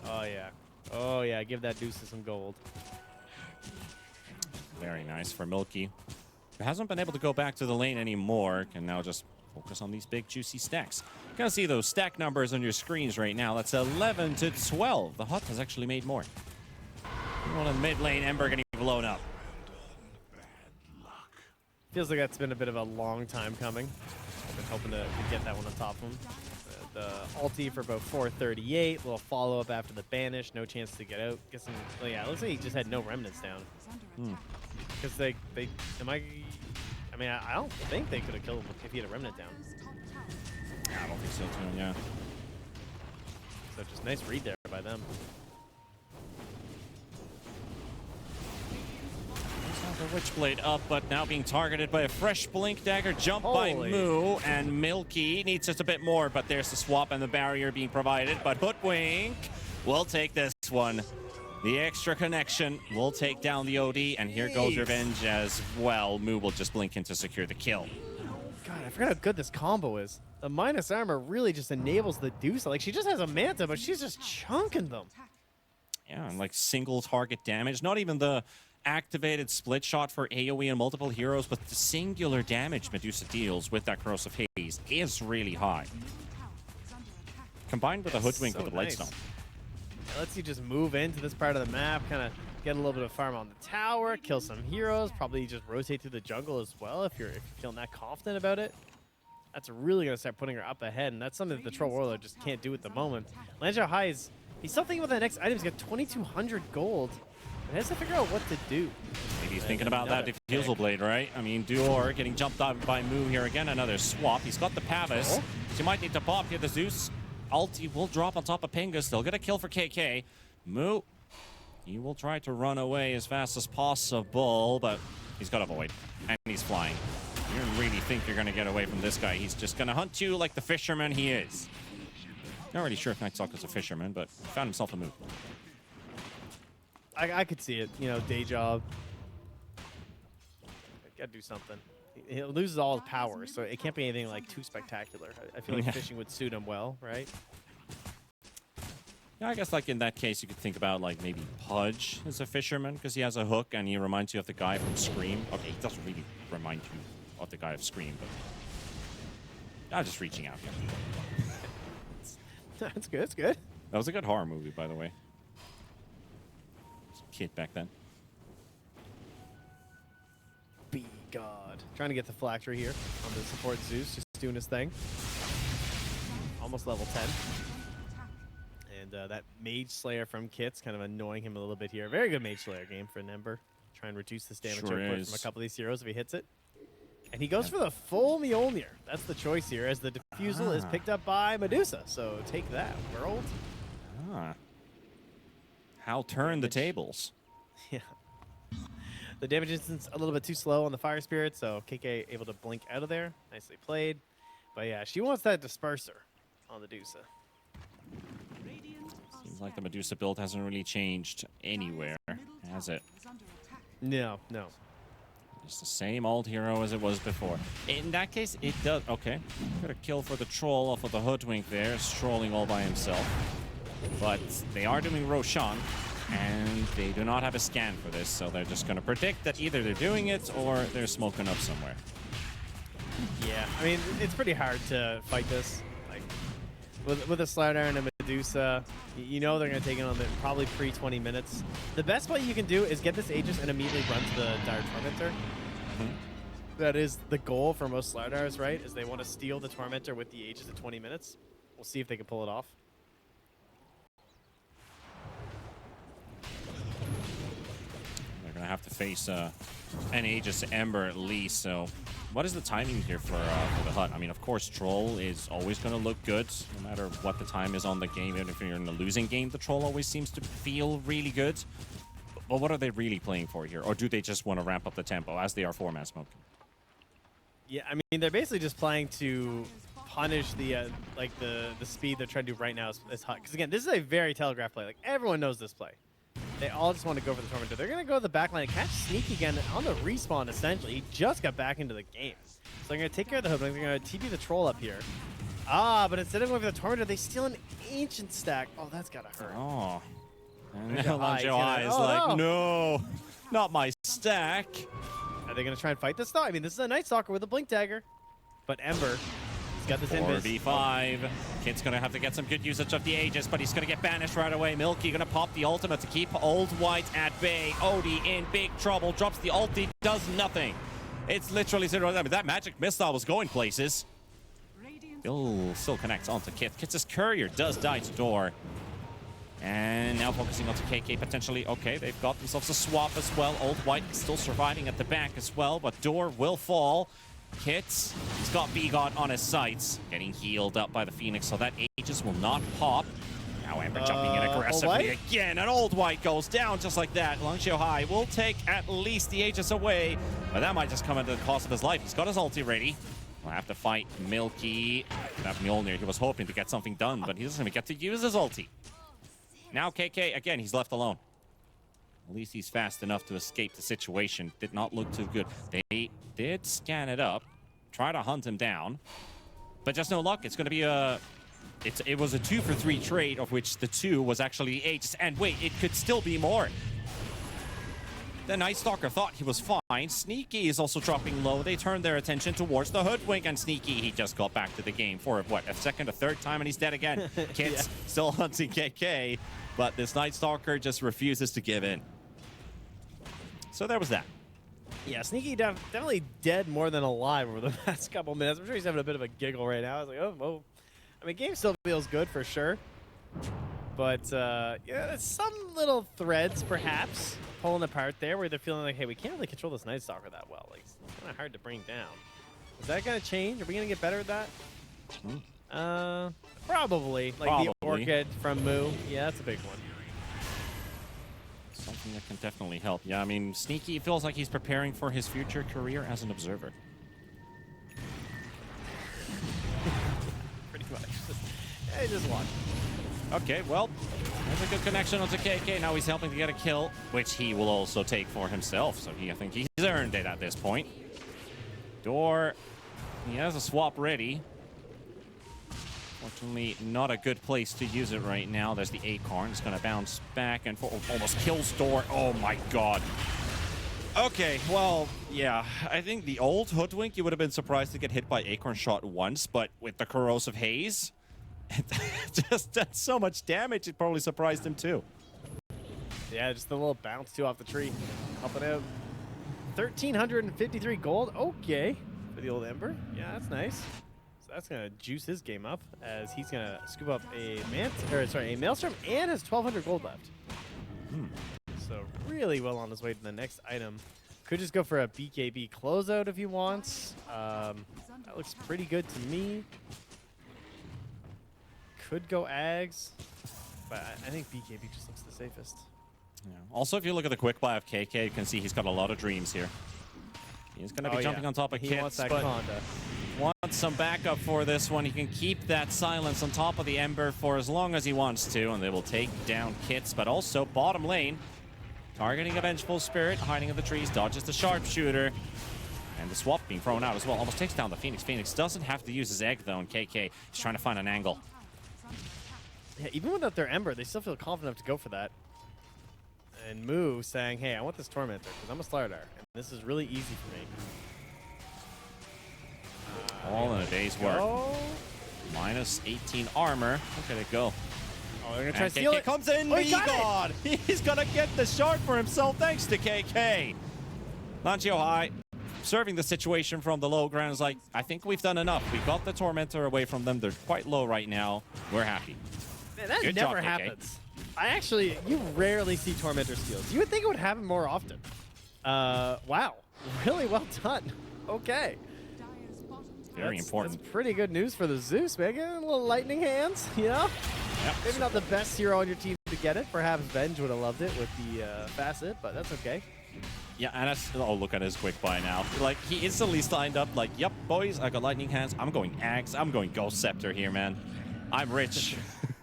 Speaker 2: Oh, yeah. Oh, yeah. Give that Deuce some gold.
Speaker 1: Very nice for Milky. Who hasn't been able to go back to the lane anymore. Can now just focus on these big, juicy stacks. You can see those stack numbers on your screens right now. That's 11 to 12. The HUT has actually made more. Well, in mid lane, Ember getting blown up.
Speaker 2: Feels like that's been a bit of a long time coming. I've been hoping to get that one on top of him. The ulti for about 438. Little follow-up after the banish. No chance to get out. Guess some, well, yeah, it looks like he just had no remnants down. Because I don't think they could have killed him if he had a remnant down.
Speaker 1: I don't think so, too, yeah.
Speaker 2: So just nice read there by them.
Speaker 1: The Witchblade up, but now being targeted by a fresh Blink Dagger. Jump by Moo, and Milky needs just a bit more, but there's the swap and the barrier being provided. But Hoodwink will take this one. The extra connection will take down the OD, and here goes Revenge as well. Moo will just blink in to secure the kill.
Speaker 2: God, I forgot how good this combo is. The minus armor really just enables the Deuce. Like, she just has a Manta, but she's just chunking them.
Speaker 1: Yeah, and like single target damage. Not even the activated split shot for AoE and multiple heroes, but the singular damage Medusa deals with that Corrosive Haze is really high. Combined with a Hoodwink with a Blightstone.
Speaker 2: It lets you just move into this part of the map, kind of get a little bit of farm on the tower, kill some heroes, probably just rotate through the jungle as well if you're feeling that confident about it. That's really going to start putting her up ahead, and that's something that the Troll Warlord just can't do at the moment. Lanzhao High he's still thinking about that next item. He's got 2,200 gold. He has to figure out what to do.
Speaker 1: Maybe he's thinking about that Diffusal Blade, right? I mean, Duor getting jumped out by Moo here again. Another swap. He's got the Pavis. He might need to pop here. The Zeus ulti will drop on top of Pingus. They'll get a kill for KK. Moo, he will try to run away as fast as possible, but he's got a Void, and he's flying. You don't really think you're going to get away from this guy. He's just going to hunt you like the fisherman he is. Not really sure if Night Stalker's a fisherman, but he found himself a move.
Speaker 2: I could see it, you know, day job. Gotta do something. He loses all his power, so it can't be anything like too spectacular. I feel like fishing would suit him well, right?
Speaker 1: Yeah, I guess like in that case, you could think about like maybe Pudge as a fisherman because he has a hook and he reminds you of the guy from Scream. Okay, he doesn't really remind you of the guy of Scream, but I'm just reaching out here.
Speaker 2: That's good. That's good.
Speaker 1: That was a good horror movie, by the way. Kid back then.
Speaker 2: Be God. Trying to get the phylactery here on the support Zeus, just doing his thing. Almost level 10. And that Mage Slayer from Kit's kind of annoying him a little bit here. Very good Mage Slayer game for an Ember. Try and reduce this damage output from a couple of these heroes if he hits it. And he goes for the full Mjolnir. That's the choice here, as the Diffusal is picked up by Medusa. So take that, world.
Speaker 1: How turn the tables.
Speaker 2: Yeah. The damage instance a little bit too slow on the Fire Spirit, so KK able to blink out of there. Nicely played. But yeah, she wants that disperser on the Medusa.
Speaker 1: Seems like the Medusa build hasn't really changed anywhere, has it?
Speaker 2: No, no.
Speaker 1: It's the same old hero as it was before. In that case, it does. Okay. Got a kill for the troll off of the Hoodwink there, strolling all by himself. But they are doing Roshan, and they do not have a scan for this, so they're just going to predict that either they're doing it or they're smoking up somewhere.
Speaker 2: Yeah, I mean, it's pretty hard to fight this. Like, with a Slider and a Medusa, you know they're going to take it on the probably pre-20 minutes. The best play you can do is get this Aegis and immediately run to the Dire Tormentor. That is the goal for most Slardars, right? Is they want to steal the Tormentor with the Aegis at 20 minutes. We'll see if they can pull it off.
Speaker 1: They're going to have to face an Aegis Ember at least, so what is the timing here for the HUT? I mean, of course, Troll is always going to look good, no matter what the time is on the game. Even if you're in a losing game, the Troll always seems to feel really good. But what are they really playing for here? Or do they just want to ramp up the tempo as they are 4-man smoking?
Speaker 2: Yeah, I mean, they're basically just playing to punish the the speed they're trying to do right now is HUT. Because again, this is a very telegraphed play. Like, everyone knows this play. They all just want to go for the Tormentor. They're going to go to the back line and catch Sneaky again on the respawn, essentially. He just got back into the game. So they're going to take care of the Hoodwink. They're going to TP the Troll up here. Ah, but instead of going for the Tormentor, they steal an Ancient stack. Oh, that's got to hurt.
Speaker 1: Oh. And
Speaker 2: There's
Speaker 1: now
Speaker 2: the eye.
Speaker 1: Lanjo Eye is like, no, not my stack.
Speaker 2: Are they going to try and fight this, though? I mean, this is a Night Stalker with a Blink Dagger. But Ember, he's got this invis.
Speaker 1: 4v5. Kid's going to have to get some good usage of the Aegis, but he's going to get banished right away. Milky going to pop the ultimate to keep Old White at bay. Odie in big trouble. Drops the ulti. Does nothing. It's literally 0. I mean, that magic missile was going places. Still connects onto Kit. Kit's courier does die to Door. And now focusing onto KK potentially. Okay, they've got themselves a swap as well. Old White still surviving at the back as well, but Door will fall. Kits, he's got B-God on his sights, getting healed up by the Phoenix, so that Aegis will not pop. Now Ember jumping in aggressively again, and Old White goes down just like that. Langzhou High will take at least the Aegis away, but that might just come at the cost of his life. He's got his ulti ready. We'll have to fight Milky. That Mjolnir, he was hoping to get something done, but he doesn't even get to use his ulti. Now KK, again, he's left alone. At least he's fast enough to escape the situation. Did not look too good. They did scan it up, try to hunt him down, but just no luck. It's going to be a... It was a 2-for-3 trade, of which the 2 was actually Aegis. And wait, it could still be more. The Night Stalker thought he was fine. Sneaky is also dropping low. They turned their attention towards the Hoodwink, and Sneaky, he just got back to the game for, what, a second, a third time, and he's dead again. Kit's still hunting KK, but this Night Stalker just refuses to give in. So there was that.
Speaker 2: Yeah, Sneaky definitely dead more than alive over the past couple minutes. I'm sure he's having a bit of a giggle right now. I was like, oh, whoa. I mean, game still feels good for sure. But, yeah, some little threads, perhaps, pulling apart there where they're feeling like, hey, we can't really control this Night Stalker that well. Like, it's kind of hard to bring down. Is that going to change? Are we going to get better at that? Probably. Like the Orchid from Moo. Yeah, that's a big one.
Speaker 1: Something that can definitely help. Yeah, I mean, Sneaky feels like he's preparing for his future career as an observer.
Speaker 2: Pretty much. Hey, just watch.
Speaker 1: Okay, well, there's a good connection onto KK. Now he's helping to get a kill, which he will also take for himself. So I think he's earned it at this point. Door, he has a swap ready. Fortunately, not a good place to use it right now. There's the Acorn. It's going to bounce back and almost kills Door. Oh my god. Okay, well, yeah. I think the old Hoodwink, you would have been surprised to get hit by Acorn shot once, but with the Corrosive Haze, it just did so much damage, it probably surprised him too.
Speaker 2: Yeah, just a little bounce too off the tree. Helping out. 1,353 gold. Okay. For the old Ember. Yeah, that's nice. That's going to juice his game up as he's going to scoop up a Maelstrom and has 1,200 gold left. So really well on his way to the next item. Could just go for a BKB closeout if he wants. That looks pretty good to me. Could go Ags, but I think BKB just looks the safest.
Speaker 1: Yeah. Also, if you look at the quick buy of KK, you can see he's got a lot of dreams here. He's going to be jumping on top of
Speaker 2: He
Speaker 1: Kits,
Speaker 2: wants that
Speaker 1: but
Speaker 2: Conda.
Speaker 1: wants some backup for this one. He can keep that silence on top of the Ember for as long as he wants to, and they will take down Kits, but also bottom lane. Targeting a Vengeful Spirit, hiding in the trees, dodges the Sharpshooter. And the swap being thrown out as well. Almost takes down the Phoenix. Phoenix doesn't have to use his egg, though, and KK is trying to find an angle.
Speaker 2: Yeah, even without their Ember, they still feel confident enough to go for that. And Moo saying, hey, I want this Tormentor because I'm a Slardar. And this is really easy for me.
Speaker 1: All in a day's work. Minus 18 armor. Look at it go.
Speaker 2: Oh, they're going to try
Speaker 1: And
Speaker 2: to steal
Speaker 1: KK
Speaker 2: it.
Speaker 1: comes in.
Speaker 2: Oh, he got
Speaker 1: God. He's going to get the shard for himself thanks to KK. Lancio High serving the situation from the low ground is like, I think we've done enough. We got the Tormentor away from them. They're quite low right now. We're happy.
Speaker 2: Man, that
Speaker 1: Good
Speaker 2: never
Speaker 1: job, KK.
Speaker 2: happens. You rarely see Tormentor steals. You would think it would happen more often. Wow. Really well done. Okay.
Speaker 3: Dire's bottom tower
Speaker 1: Very important.
Speaker 2: That's pretty good news for the Zeus, man. Getting a little lightning hands, you know?
Speaker 1: Yep.
Speaker 2: Maybe not the best hero on your team to get it. Perhaps Venge would have loved it with the facet, but that's okay.
Speaker 1: Yeah, and that's, oh, look at his quick buy now. Like, he instantly signed up like, yep, boys, I got lightning hands. I'm going Axe. I'm going Ghost Scepter here, man. I'm rich.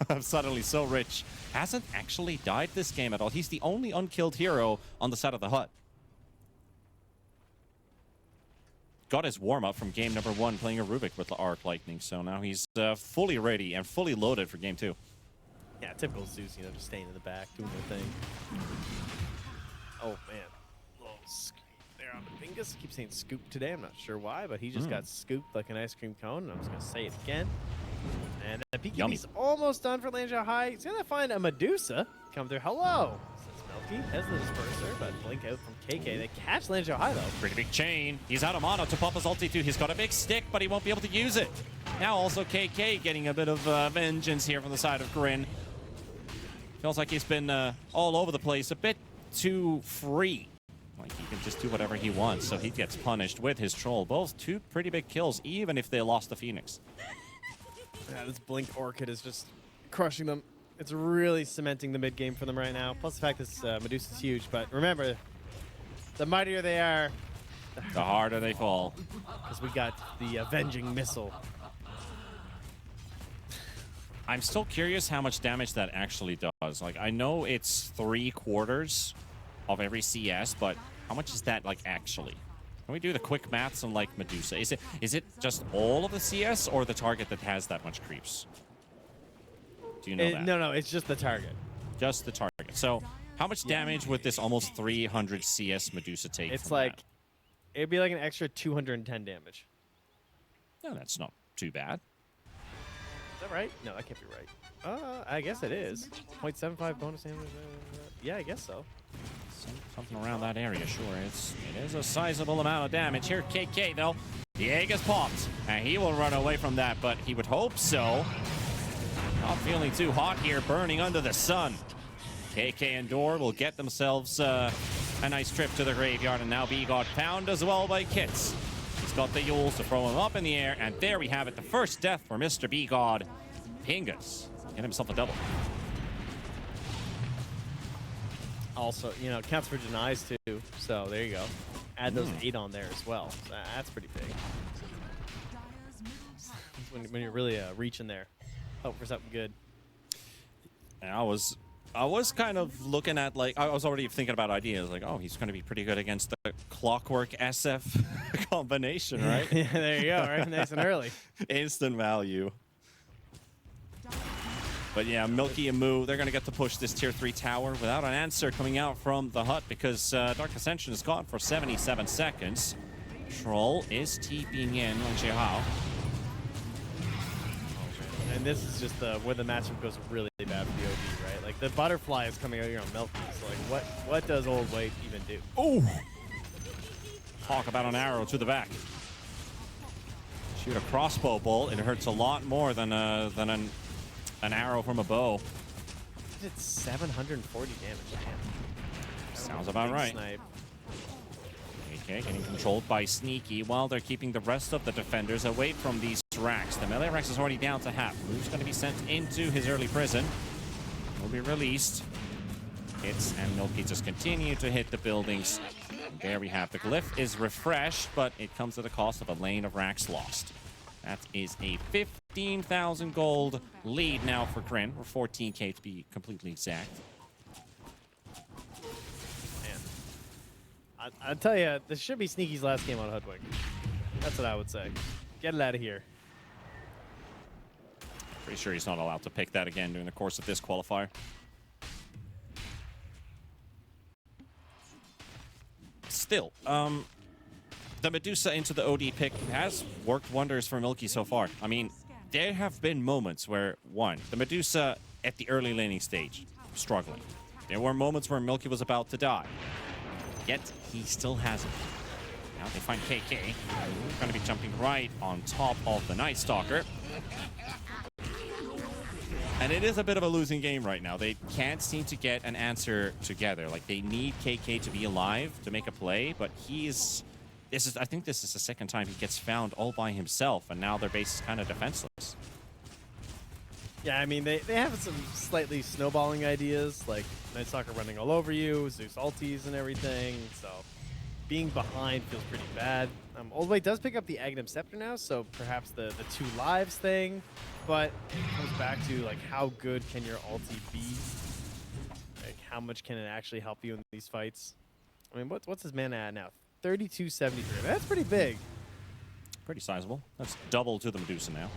Speaker 1: I'm suddenly so rich. Hasn't actually died this game at all. He's the only unkilled hero on the side of the hut. Got his warm-up from game number 1 playing a Rubik with the Arc Lightning, so now he's fully ready and fully loaded for game 2.
Speaker 2: Yeah, typical Zeus, you know, just staying in the back, doing their thing. Oh, man. Little scoop there on the Bingus. Keep saying scoop today. I'm not sure why, but he just got scooped like an ice cream cone. And I'm just going to say it again. And the PKB's almost done for Lanzhou High. He's going to find a Medusa. Come through. Hello. Says Melky. Has the disperser, but blink out from KK. They catch Lanzhou High, though.
Speaker 1: Pretty big chain. He's out of mana to pop his ulti too. He's got a big stick, but he won't be able to use it. Now also KK getting a bit of vengeance here from the side of GRIN. Feels like he's been all over the place, a bit too free. Like he can just do whatever he wants, so he gets punished with his troll. Both two pretty big kills, even if they lost the Phoenix.
Speaker 2: Yeah, this Blink Orchid is just crushing them. It's really cementing the mid game for them right now. Plus the fact this Medusa is huge, but remember, the mightier they are,
Speaker 1: The harder they fall.
Speaker 2: because we got the Avenging Missile.
Speaker 1: I'm still curious how much damage that actually does. Like, I know it's 3/4 of every CS, but how much is that, like, actually? Can we do the quick maths on, like, Medusa? Is it just all of the CS or the target that has that much creeps? Do you know that?
Speaker 2: No, it's just the target.
Speaker 1: Just the target. So, how much damage would this almost 300 CS Medusa take?
Speaker 2: It's
Speaker 1: from
Speaker 2: like,
Speaker 1: that?
Speaker 2: it'd be like an extra 210 damage.
Speaker 1: No, that's not too bad.
Speaker 2: Is that right? No, that can't be right. I guess it is. 0.75 bonus damage. Yeah, I guess so.
Speaker 1: Something around that area, sure. It is a sizable amount of damage. Here, KK, though. The egg is popped, and he will run away from that, but he would hope so. Not feeling too hot here, burning under the sun. KK and Door will get themselves a nice trip to the graveyard, and now B got found as well by Kits. He's got the Yules to throw him up in the air, and there we have it. The first death for Mr. B God. Pingus. Get himself a double.
Speaker 2: Also, you know, counts for denies too. So there you go. Add those 8 on there as well. So that's pretty big.
Speaker 3: Dire's middle tower
Speaker 2: When you're really reaching there. Hope for something good.
Speaker 1: And I was kind of looking at, like, I was already thinking about ideas, like, oh, he's going to be pretty good against the Clockwork SF combination, right?
Speaker 2: Yeah, there you go, right? Nice and early.
Speaker 1: Instant value. But yeah, Milky and Moo, they're going to get to push this tier 3 tower without an answer coming out from the hut because Dark Ascension is gone for 77 seconds. Troll is TPing in on Jihao.
Speaker 2: And this is just where the matchup goes really bad for the OG, right? Like the butterfly is coming out here on Milky. So like, what does Old Wait even do?
Speaker 1: Oh! Talk about an arrow to the back. Shoot a crossbow bolt, it hurts a lot more than an arrow from a bow.
Speaker 2: Did 740 damage. Damn.
Speaker 1: Sounds about
Speaker 2: Big
Speaker 1: right.
Speaker 2: Snipe.
Speaker 1: Okay, getting controlled by Sneaky while they're keeping the rest of the defenders away from these racks. The melee racks is already down to half. Who's going to be sent into his early prison? Will be released. Hits and Milky just continue to hit the buildings. And there we have the glyph is refreshed, but it comes at the cost of a lane of racks lost. That is a 15,000 gold lead now for GRIN, or 14k to be completely exact.
Speaker 2: I'll tell you, this should be Sneaky's last game on Hoodwink. That's what I would say. Get it out of here.
Speaker 1: Pretty sure he's not allowed to pick that again during the course of this qualifier. Still, the Medusa into the OD pick has worked wonders for Milky so far. I mean, there have been moments where, one, the Medusa at the early laning stage, struggling. There were moments where Milky was about to die. Yet, he still hasn't. Now they find KK. Going to be jumping right on top of the Night Stalker. And it is a bit of a losing game right now. They can't seem to get an answer together. Like, they need KK to be alive to make a play, but he's... I think this is the second time he gets found all by himself, and now their base is kind of defenseless.
Speaker 2: Yeah, I mean, they have some slightly snowballing ideas, like Night Stalker running all over you, Zeus ultis and everything, so being behind feels pretty bad. Old White does pick up the Aghanim Scepter now, so perhaps the 2 lives thing, but it comes back to, like, how good can your ulti be? Like, how much can it actually help you in these fights? I mean, what's his mana at now? 3273. That's pretty big.
Speaker 1: Pretty sizable. That's double to the Medusa now.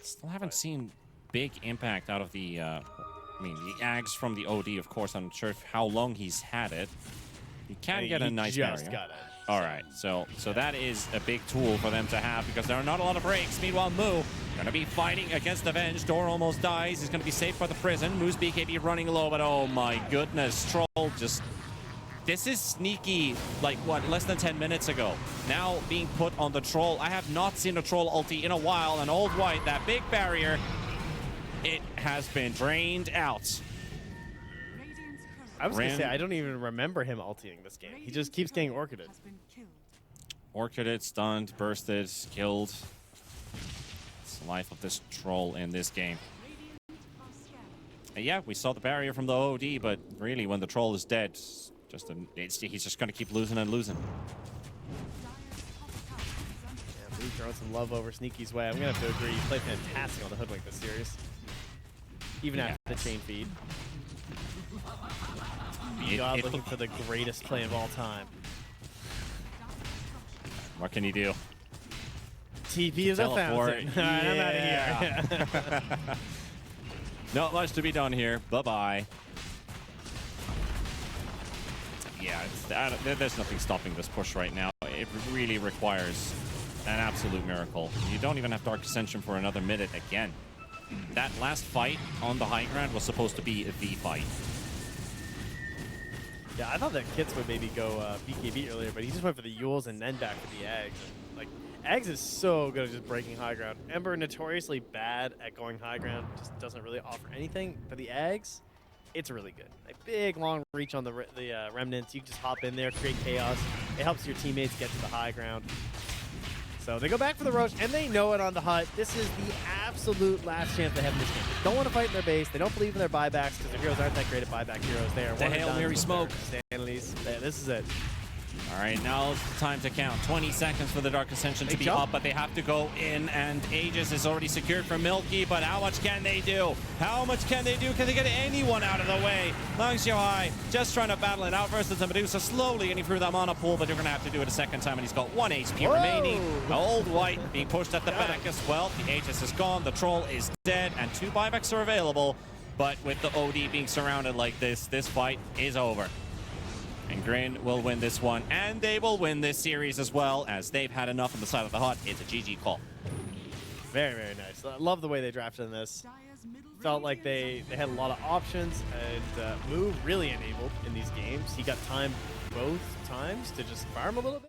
Speaker 1: Still haven't seen big impact out of the, I mean, the Ags from the OD, of course. I'm not sure how long he's had it. He can get a nice barrier.
Speaker 2: Got it.
Speaker 1: All right, so that is a big tool for them to have because there are not a lot of breaks. Meanwhile, Moo gonna be fighting against Avenge. Door almost dies. He's gonna be saved by the prison. Moo's BKB running low, but oh my goodness, Troll just... This is sneaky, like, what, less than 10 minutes ago. Now being put on the Troll. I have not seen a Troll ulti in a while, and Old White, that big barrier, it has been drained out.
Speaker 3: Radiant's current
Speaker 2: I was going to say, I don't even remember him ultiing this game. He just keeps getting orchided.
Speaker 3: has been killed.
Speaker 1: Orchided, stunned, bursted, killed. It's the life of this Troll in this game.
Speaker 3: Radiant are scanning.
Speaker 1: And yeah, we saw the barrier from the OD, but really, when the Troll is dead, he's just going to keep losing and losing.
Speaker 3: Dire's top tower is under
Speaker 2: Yeah, Blue throwing some love over Sneaky's way. I'm going to have to agree. He played fantastic on the Hoodwink this series. Even after the chain feed. God looking for the greatest play of all time.
Speaker 1: What can he do?
Speaker 2: TP is a
Speaker 1: Teleport.
Speaker 2: fountain. All right, I'm out of here.
Speaker 1: Not much to be done here. Bye-bye. Yeah, there's nothing stopping this push right now. It really requires an absolute miracle. You don't even have Dark Ascension for another minute again. That last fight on the high ground was supposed to be the fight.
Speaker 2: Yeah, I thought that Kits would maybe go BKB earlier, but he just went for the Yules and then back for the Ags. And, like, Ags is so good at just breaking high ground. Ember notoriously bad at going high ground, just doesn't really offer anything. But the Ags, it's really good. Like, big, long reach on the Remnants. You can just hop in there, create chaos. It helps your teammates get to the high ground. So they go back for the Roche, and they know it on the hut. This is the absolute last chance they have in this game. They don't want to fight in their base. They don't believe in their buybacks because their heroes aren't that great at buyback heroes. They are
Speaker 1: The Hail Mary smoke.
Speaker 2: Stanley's. This is it.
Speaker 1: All right, now it's the time to count. 20 seconds for the Dark Ascension to be up, but they have to go in, and Aegis is already secured for Milky, but how much can they do? How much can they do? Can they get anyone out of the way? Long Xiaohai just trying to battle it out versus the Medusa, slowly getting through that mana pool, but they're going to have to do it a second time, and he's got 1 HP remaining. Old White being pushed at the back as well. The Aegis is gone, the Troll is dead, and 2 buybacks are available, but with the OD being surrounded like this fight is over. And GRIN will win this one, and they will win this series as well, as they've had enough on the side of the hut. It's a GG call.
Speaker 2: Very, very nice. I love the way they drafted in this.
Speaker 3: Dire's middle
Speaker 2: Felt like they had a lot of options, and Moo really enabled in these games. He got time both times to just farm a little bit.